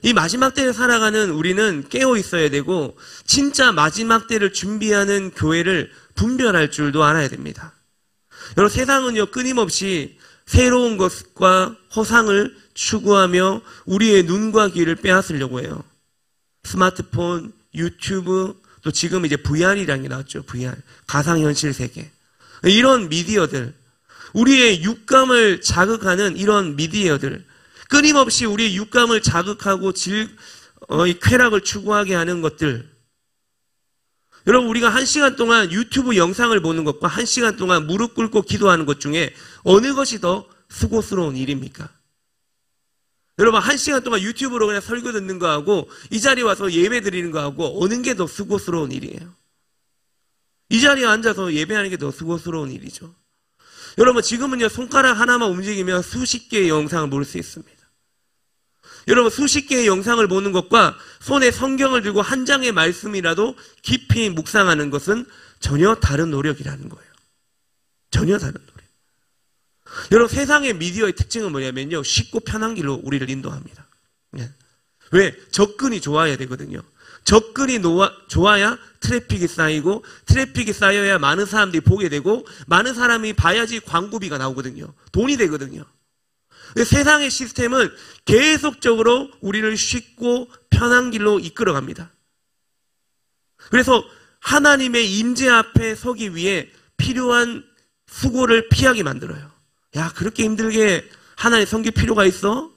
이 마지막 때를 살아가는 우리는 깨어 있어야 되고 진짜 마지막 때를 준비하는 교회를 분별할 줄도 알아야 됩니다. 여러분, 세상은요 끊임없이 새로운 것과 허상을 추구하며 우리의 눈과 귀를 빼앗으려고 해요. 스마트폰, 유튜브, 또 지금 이제 VR이라는 게 나왔죠. VR, 가상현실 세계. 이런 미디어들, 우리의 육감을 자극하는 이런 미디어들, 끊임없이 우리의 육감을 자극하고 쾌락을 추구하게 하는 것들. 여러분, 우리가 1시간 동안 유튜브 영상을 보는 것과 1시간 동안 무릎 꿇고 기도하는 것 중에 어느 것이 더 수고스러운 일입니까? 여러분, 1시간 동안 유튜브로 그냥 설교 듣는 거하고 이 자리에 와서 예배 드리는 거하고 어느 게 더 수고스러운 일이에요? 이 자리에 앉아서 예배하는 게 더 수고스러운 일이죠. 여러분, 지금은요 손가락 하나만 움직이면 수십 개의 영상을 볼 수 있습니다. 여러분, 수십 개의 영상을 보는 것과 손에 성경을 들고 한 장의 말씀이라도 깊이 묵상하는 것은 전혀 다른 노력이라는 거예요. 전혀 다른 노력. 여러분, 세상의 미디어의 특징은 뭐냐면요, 쉽고 편한 길로 우리를 인도합니다. 왜? 접근이 좋아야 되거든요. 접근이 좋아야 트래픽이 쌓이고, 트래픽이 쌓여야 많은 사람들이 보게 되고, 많은 사람이 봐야지 광고비가 나오거든요. 돈이 되거든요. 세상의 시스템은 계속적으로 우리를 쉽고 편한 길로 이끌어갑니다. 그래서 하나님의 임재 앞에 서기 위해 필요한 수고를 피하게 만들어요. 야, 그렇게 힘들게 하나님 섬길 필요가 있어?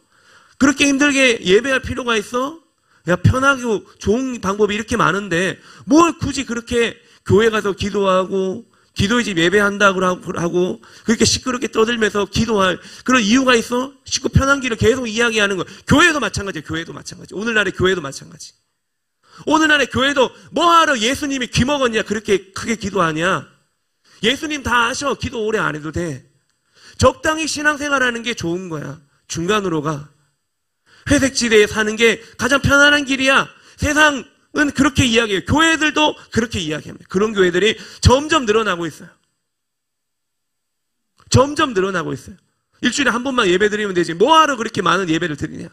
그렇게 힘들게 예배할 필요가 있어? 야, 편하고 좋은 방법이 이렇게 많은데 뭘 굳이 그렇게 교회 가서 기도하고 기도의 집 예배한다고 하고 그렇게 시끄럽게 떠들면서 기도할 그런 이유가 있어? 쉽고 편한 길을 계속 이야기하는 거. 교회도 마찬가지예요. 교회도 마찬가지. 오늘날의 교회도 마찬가지. 오늘날의 교회도 뭐하러 예수님이 귀 먹었냐 그렇게 크게 기도하냐. 예수님 다 아셔. 기도 오래 안 해도 돼. 적당히 신앙생활하는 게 좋은 거야. 중간으로 가. 회색지대에 사는 게 가장 편안한 길이야. 세상은 그렇게 이야기해요. 교회들도 그렇게 이야기합니다. 그런 교회들이 점점 늘어나고 있어요. 점점 늘어나고 있어요. 일주일에 한 번만 예배 드리면 되지. 뭐하러 그렇게 많은 예배를 드리냐.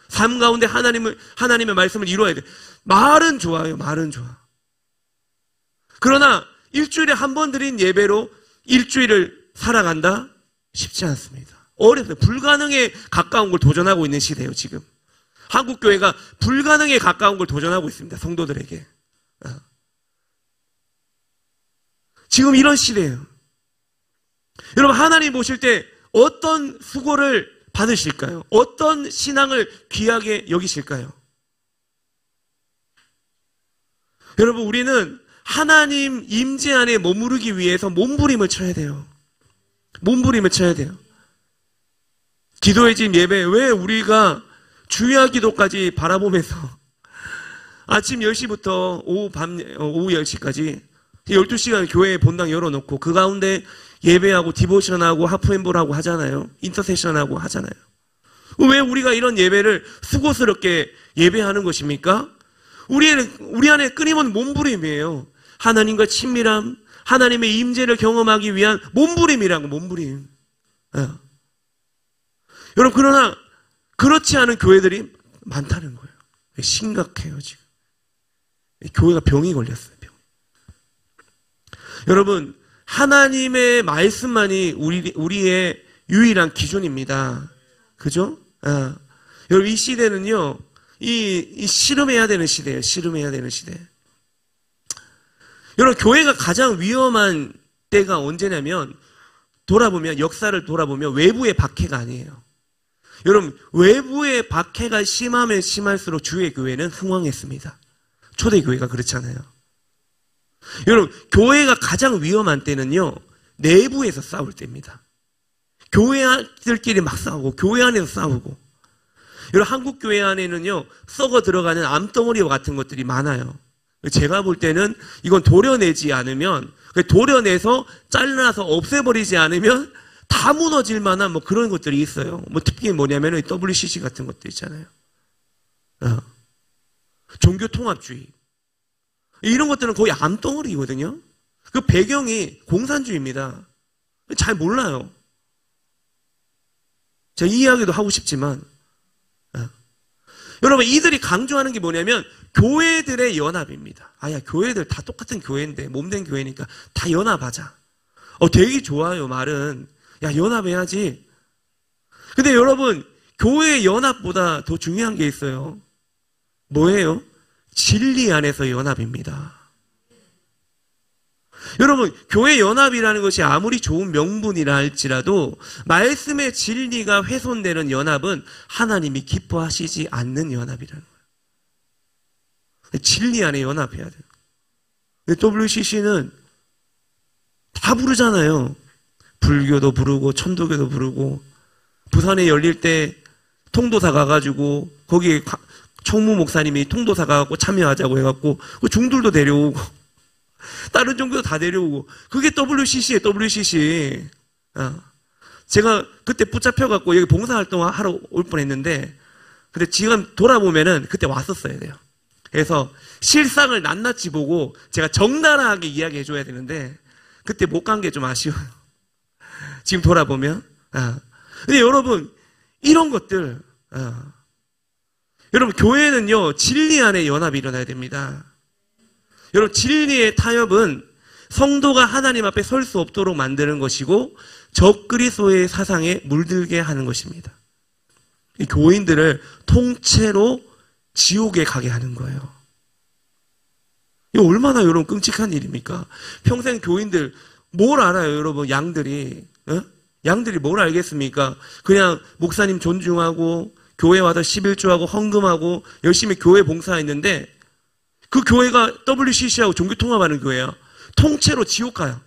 삶 가운데 하나님의 말씀을 이루어야 돼. 말은 좋아요. 말은 좋아. 그러나 일주일에 한 번 드린 예배로 일주일을 살아간다? 쉽지 않습니다. 어렵습니다. 불가능에 가까운 걸 도전하고 있는 시대예요, 지금. 한국교회가 불가능에 가까운 걸 도전하고 있습니다, 성도들에게. 지금 이런 시대예요. 여러분, 하나님 보실 때 어떤 수고를 받으실까요? 어떤 신앙을 귀하게 여기실까요? 여러분, 우리는 하나님 임재 안에 머무르기 위해서 몸부림을 쳐야 돼요. 몸부림을 쳐야 돼요. 기도의 집 예배, 왜 우리가 주야 기도까지 바라보면서 아침 10시부터 오후 10시까지 12시간 교회 본당 열어놓고 그 가운데 예배하고 디보션하고 하프앤볼하고 하잖아요. 인터세션하고 하잖아요. 왜 우리가 이런 예배를 수고스럽게 예배하는 것입니까? 우리 안에 끊임없는 몸부림이에요. 하나님과 친밀함, 하나님의 임재를 경험하기 위한 몸부림이라고, 몸부림. 여러분, 그러나 그렇지 않은 교회들이 많다는 거예요. 심각해요, 지금. 교회가 병이 걸렸어요, 병. 여러분, 하나님의 말씀만이 우리의 유일한 기준입니다. 그죠? 여러분, 이 시대는요, 이 씨름해야 되는 시대예요. 씨름해야 되는 시대. 여러분, 교회가 가장 위험한 때가 언제냐면, 역사를 돌아보면 외부의 박해가 아니에요. 여러분, 외부의 박해가 심하면 심할수록 주의 교회는 흥왕했습니다. 초대교회가 그렇잖아요. 여러분, 교회가 가장 위험한 때는요, 내부에서 싸울 때입니다. 교회들끼리 막 싸우고, 교회 안에서 싸우고. 여러분, 한국 교회 안에는요, 썩어 들어가는 암덩어리와 같은 것들이 많아요. 제가 볼 때는 이건 도려내지 않으면, 도려내서 잘라서 없애버리지 않으면 다 무너질 만한 뭐 그런 것들이 있어요. 뭐 특히 뭐냐면 WCC 같은 것도 있잖아요. 종교통합주의. 이런 것들은 거의 암덩어리거든요. 그 배경이 공산주의입니다. 잘 몰라요. 제가 이 이야기도 하고 싶지만, 여러분, 이들이 강조하는 게 뭐냐면 교회들의 연합입니다. 교회들 다 똑같은 교회인데, 몸된 교회니까 다 연합하자. 되게 좋아요, 말은. 연합해야지. 근데 여러분, 교회 연합보다 더 중요한 게 있어요. 뭐예요? 진리 안에서 연합입니다. 여러분, 교회 연합이라는 것이 아무리 좋은 명분이라 할지라도 말씀의 진리가 훼손되는 연합은 하나님이 기뻐하시지 않는 연합이라는 거예요. 진리 안에 연합해야 돼요. WCC는 다 부르잖아요. 불교도 부르고 천도교도 부르고, 부산에 열릴 때 통도사 가가지고 거기에 총무 목사님이 통도사 가갖고 참여하자고 해갖고 중들도 데려오고 다른 종교도 다 데려오고, 그게 WCC예요. WCC. 제가 그때 붙잡혀갖고 여기 봉사활동 하러 올 뻔했는데, 근데 지금 돌아보면은 그때 왔었어야 돼요. 그래서 실상을 낱낱이 보고 제가 적나라하게 이야기해줘야 되는데 그때 못 간 게 좀 아쉬워요. 지금 돌아보면. 근데 여러분, 이런 것들, 여러분, 교회는요, 진리 안에 연합이 일어나야 됩니다. 여러분, 진리의 타협은 성도가 하나님 앞에 설 수 없도록 만드는 것이고, 적그리스도의 사상에 물들게 하는 것입니다. 이 교인들을 통째로 지옥에 가게 하는 거예요. 이거 얼마나 여러분 끔찍한 일입니까? 평생 교인들 뭘 알아요, 여러분? 양들이 뭘 알겠습니까? 그냥 목사님 존중하고 교회 와서 11조하고 헌금하고 열심히 교회 봉사했는데, 그 교회가 WCC하고 종교통합하는 교회야. 통째로 지옥 가요.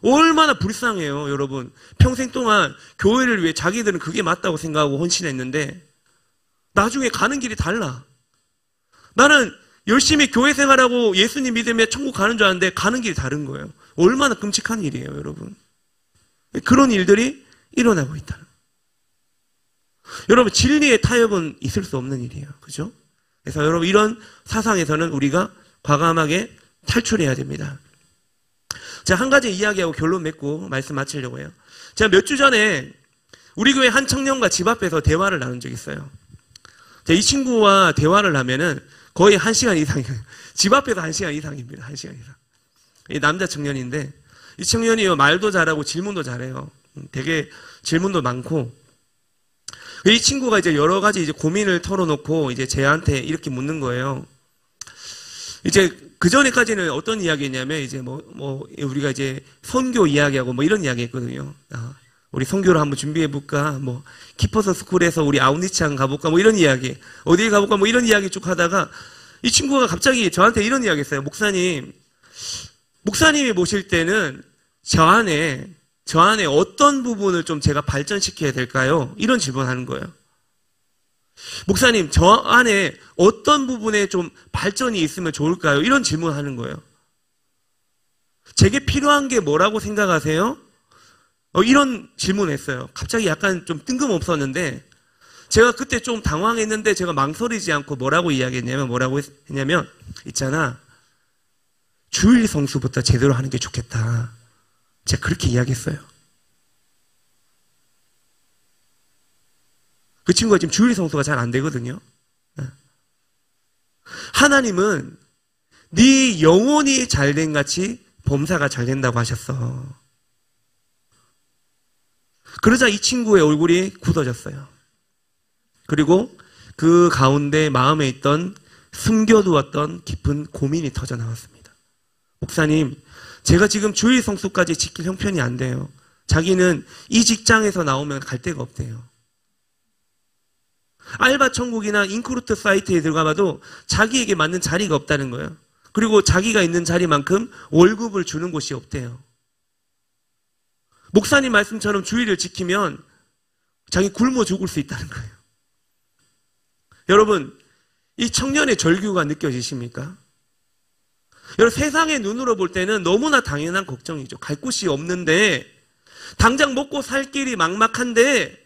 얼마나 불쌍해요, 여러분. 평생 동안 교회를 위해 자기들은 그게 맞다고 생각하고 헌신했는데 나중에 가는 길이 달라. 나는 열심히 교회 생활하고 예수님 믿으며 천국 가는 줄 알았는데 가는 길이 다른 거예요. 얼마나 끔찍한 일이에요, 여러분. 그런 일들이 일어나고 있다. 여러분, 진리의 타협은 있을 수 없는 일이에요. 그죠? 그래서 여러분, 이런 사상에서는 우리가 과감하게 탈출해야 됩니다. 제가 한 가지 이야기하고 결론 맺고 말씀 마치려고 해요. 제가 몇 주 전에 우리 교회 한 청년과 집 앞에서 대화를 나눈 적이 있어요. 제가 이 친구와 대화를 하면은 거의 1시간 이상이에요. 집 앞에서 1시간 이상입니다. 1시간 이상. 이 남자 청년인데, 이 청년이 말도 잘하고 질문도 잘해요. 되게 질문도 많고, 이 친구가 이제 여러 가지 이제 고민을 털어놓고 이제 저한테 이렇게 묻는 거예요. 이제 그 전에까지는 어떤 이야기냐면 이제 우리가 이제 선교 이야기하고 뭐 이런 이야기 했거든요. 우리 선교를 한번 준비해볼까? 키퍼스 스쿨에서 우리 아웃리치한 가볼까? 이런 이야기. 어디에 가볼까? 이런 이야기 쭉 하다가 이 친구가 갑자기 저한테 이런 이야기 했어요. 목사님이 모실 때는 저 안에 어떤 부분을 좀 제가 발전시켜야 될까요? 이런 질문을 하는 거예요. 목사님, 저 안에 어떤 부분에 좀 발전이 있으면 좋을까요? 이런 질문을 하는 거예요. 제게 필요한 게 뭐라고 생각하세요? 이런 질문을 했어요. 갑자기 약간 좀 뜬금없었는데, 제가 그때 좀 당황했는데 제가 망설이지 않고 뭐라고 했냐면, 있잖아. 주일 성수부터 제대로 하는 게 좋겠다. 제가 그렇게 이야기했어요. 그 친구가 지금 주일 성수가 잘 안 되거든요. 하나님은 네 영혼이 잘된 같이 범사가 잘 된다고 하셨어. 그러자 이 친구의 얼굴이 굳어졌어요. 그리고 그 가운데 마음에 있던 숨겨두었던 깊은 고민이 터져 나왔습니다. 목사님, 제가 지금 주일 성수까지 지킬 형편이 안 돼요. 자기는 이 직장에서 나오면 갈 데가 없대요. 알바 천국이나 인크루트 사이트에 들어가봐도 자기에게 맞는 자리가 없다는 거예요. 그리고 자기가 있는 자리만큼 월급을 주는 곳이 없대요. 목사님 말씀처럼 주일을 지키면 자기 굶어 죽을 수 있다는 거예요. 여러분, 이 청년의 절규가 느껴지십니까? 여러분, 세상의 눈으로 볼 때는 너무나 당연한 걱정이죠. 갈 곳이 없는데, 당장 먹고 살 길이 막막한데,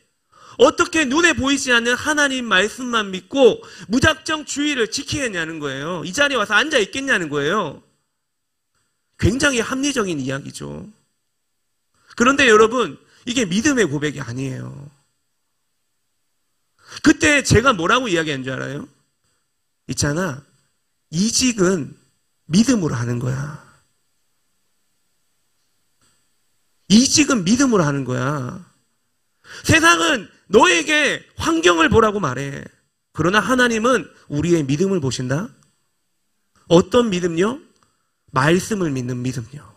어떻게 눈에 보이지 않는 하나님 말씀만 믿고 무작정 주의를 지키겠냐는 거예요. 이 자리에 와서 앉아 있겠냐는 거예요. 굉장히 합리적인 이야기죠. 그런데 여러분, 이게 믿음의 고백이 아니에요. 그때 제가 뭐라고 이야기한 줄 알아요? 있잖아, 이직은 믿음으로 하는 거야. 이직은 믿음으로 하는 거야. 세상은 너에게 환경을 보라고 말해. 그러나 하나님은 우리의 믿음을 보신다? 어떤 믿음요? 말씀을 믿는 믿음요.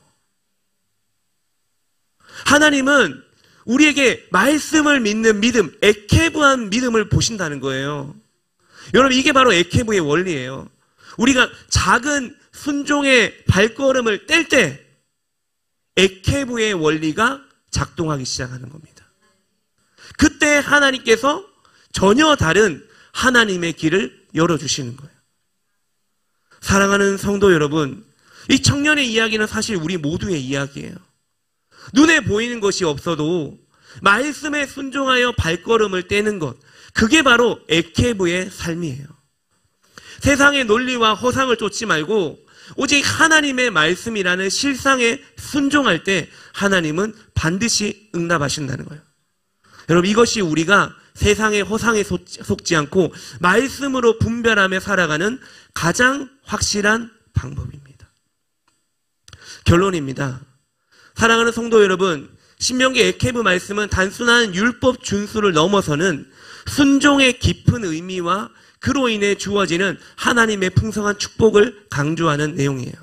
하나님은 우리에게 말씀을 믿는 믿음, 에케브한 믿음을 보신다는 거예요. 여러분, 이게 바로 에케브의 원리예요. 우리가 작은 순종의 발걸음을 뗄 때 에케브의 원리가 작동하기 시작하는 겁니다. 그때 하나님께서 전혀 다른 하나님의 길을 열어주시는 거예요. 사랑하는 성도 여러분, 이 청년의 이야기는 사실 우리 모두의 이야기예요. 눈에 보이는 것이 없어도 말씀에 순종하여 발걸음을 떼는 것, 그게 바로 에케브의 삶이에요. 세상의 논리와 허상을 쫓지 말고 오직 하나님의 말씀이라는 실상에 순종할 때 하나님은 반드시 응답하신다는 거예요. 여러분, 이것이 우리가 세상의 허상에 속지 않고 말씀으로 분별하며 살아가는 가장 확실한 방법입니다. 결론입니다. 사랑하는 성도 여러분, 신명기 에케브 말씀은 단순한 율법 준수를 넘어서는 순종의 깊은 의미와 그로 인해 주어지는 하나님의 풍성한 축복을 강조하는 내용이에요.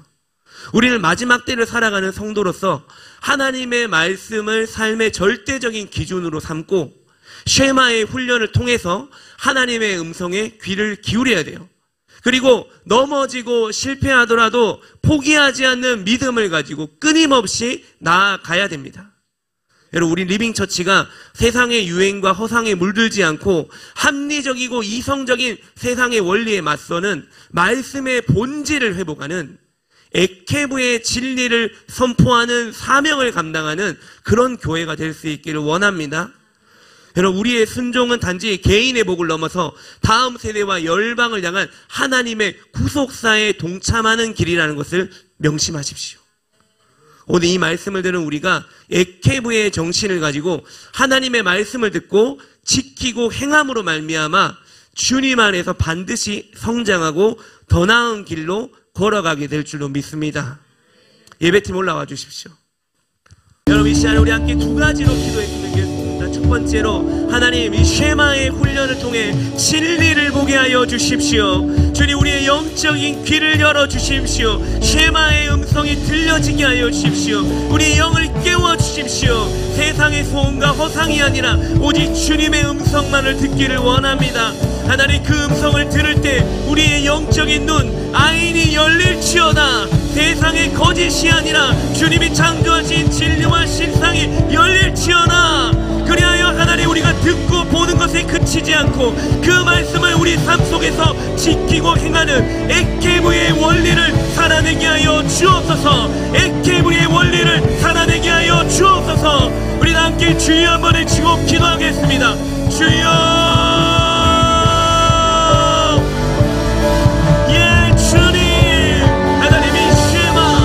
우리는 마지막 때를 살아가는 성도로서 하나님의 말씀을 삶의 절대적인 기준으로 삼고 쉐마의 훈련을 통해서 하나님의 음성에 귀를 기울여야 돼요. 그리고 넘어지고 실패하더라도 포기하지 않는 믿음을 가지고 끊임없이 나아가야 됩니다. 여러분, 우리 리빙처치가 세상의 유행과 허상에 물들지 않고 합리적이고 이성적인 세상의 원리에 맞서는 말씀의 본질을 회복하는 에케브의 진리를 선포하는 사명을 감당하는 그런 교회가 될 수 있기를 원합니다. 여러분, 우리의 순종은 단지 개인의 복을 넘어서 다음 세대와 열방을 향한 하나님의 구속사에 동참하는 길이라는 것을 명심하십시오. 오늘 이 말씀을 들은 우리가 에케브의 정신을 가지고 하나님의 말씀을 듣고 지키고 행함으로 말미암아 주님 안에서 반드시 성장하고 더 나은 길로 걸어가게 될 줄로 믿습니다. 예배팀 올라와 주십시오. 여러분, 이 시간에 우리 함께 두 가지로 기도했으면 좋겠습니다. 첫 번째로, 하나님, 이 쉐마의 훈련을 통해 진리를 보게 하여 주십시오. 주님, 우리의 영적인 귀를 열어주십시오. 쉐마의 음성이 들려지게 하여 주십시오. 우리의 영을 깨워주십시오. 세상의 소음과 허상이 아니라 오직 주님의 음성만을 듣기를 원합니다. 하나님, 그 음성을 들을 때 우리의 영적인 눈, 아인이 열릴지어다. 세상의 거짓이 아니라 주님이 창조하신 진리와 실상이 열릴지어다. 그리하여 하나님, 우리가 듣고 보는 것에 그치지 않고 그 말씀을 우리 삶 속에서 지키고 행하는 에케브의 원리를 살아내게 하여 주옵소서. 에케브의 원리를 살아내게 하여 주옵소서. 우리 다 함께 주여 한번 외치고 기도하겠습니다. 주여, 주님, 하나님이 쉐마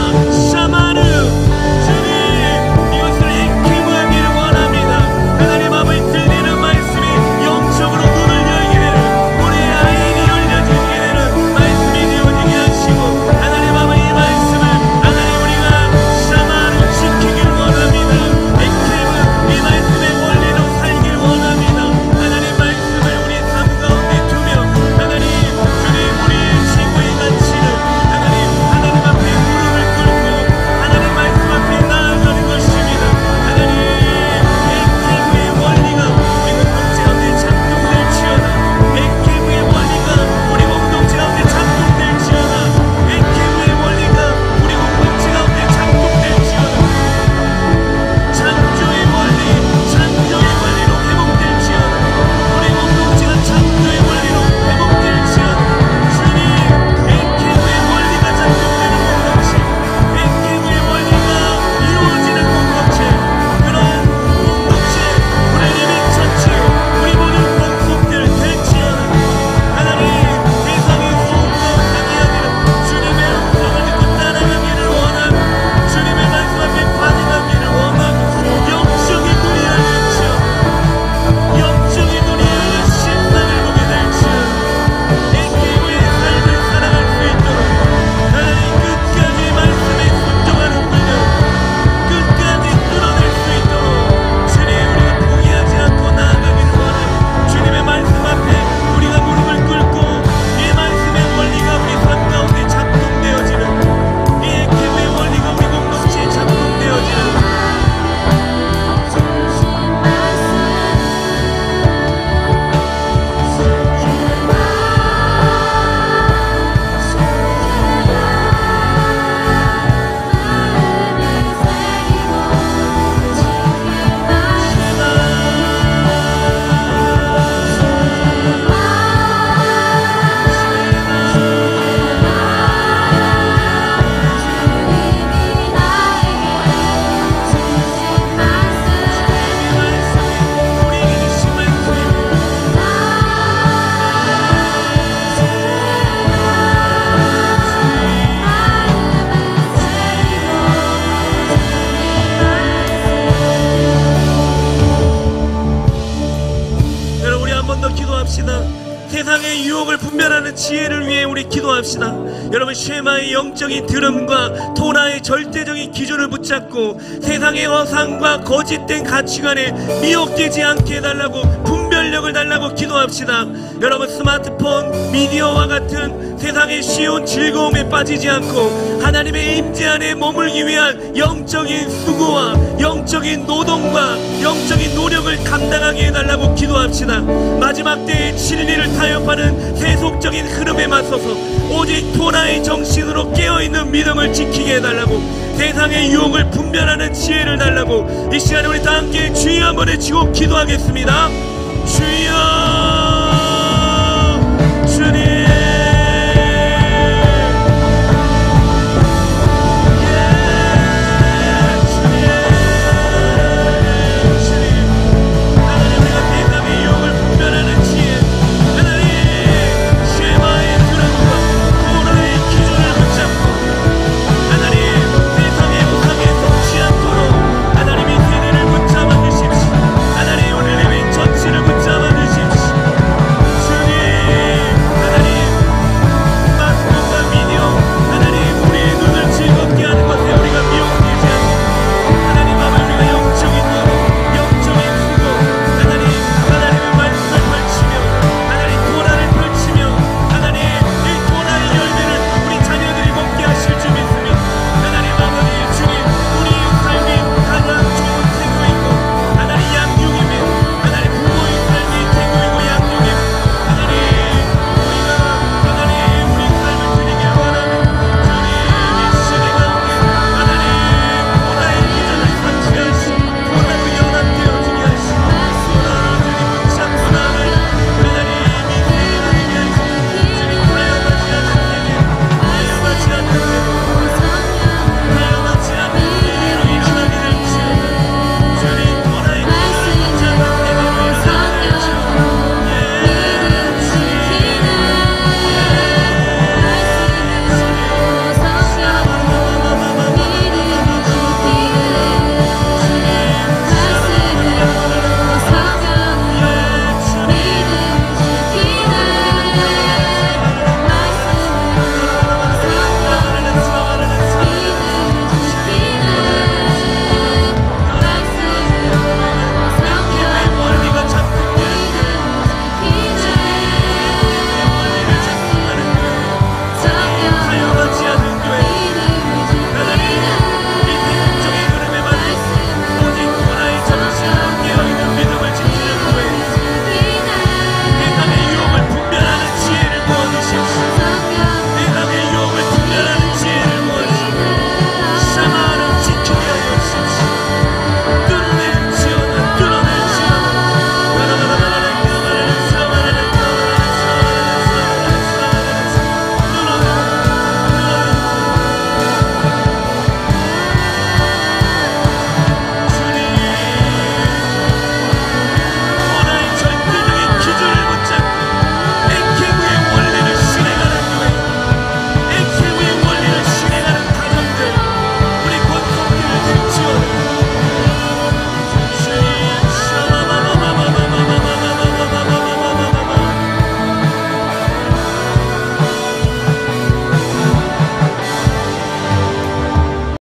세상의 유혹을 분별하는 지혜를 위해 우리 기도합시다. 여러분, 쉐마의 영적인 들음과 토라의 절대적인 기준을 붙잡고 세상의 허상과 거짓된 가치관에 미혹되지 않게 해달라고, 분별력을 달라고 기도합시다. 여러분, 스마트폰, 미디어와 같은 세상의 쉬운 즐거움에 빠지지 않고 하나님의 임재 안에 머물기 위한 영적인 수고와 영적인 노동과 영적인 노력을 감당하게 해달라고 기도합시다. 마지막 때의 진리를 타협하는 세속적인 흐름에 맞서서 오직 토라의 정신으로 깨어있는 믿음을 지키게 해달라고, 세상의 유혹을 분별하는 지혜를 달라고 이 시간에 우리 다 함께 주여 한번 외치고 기도하겠습니다. 주여.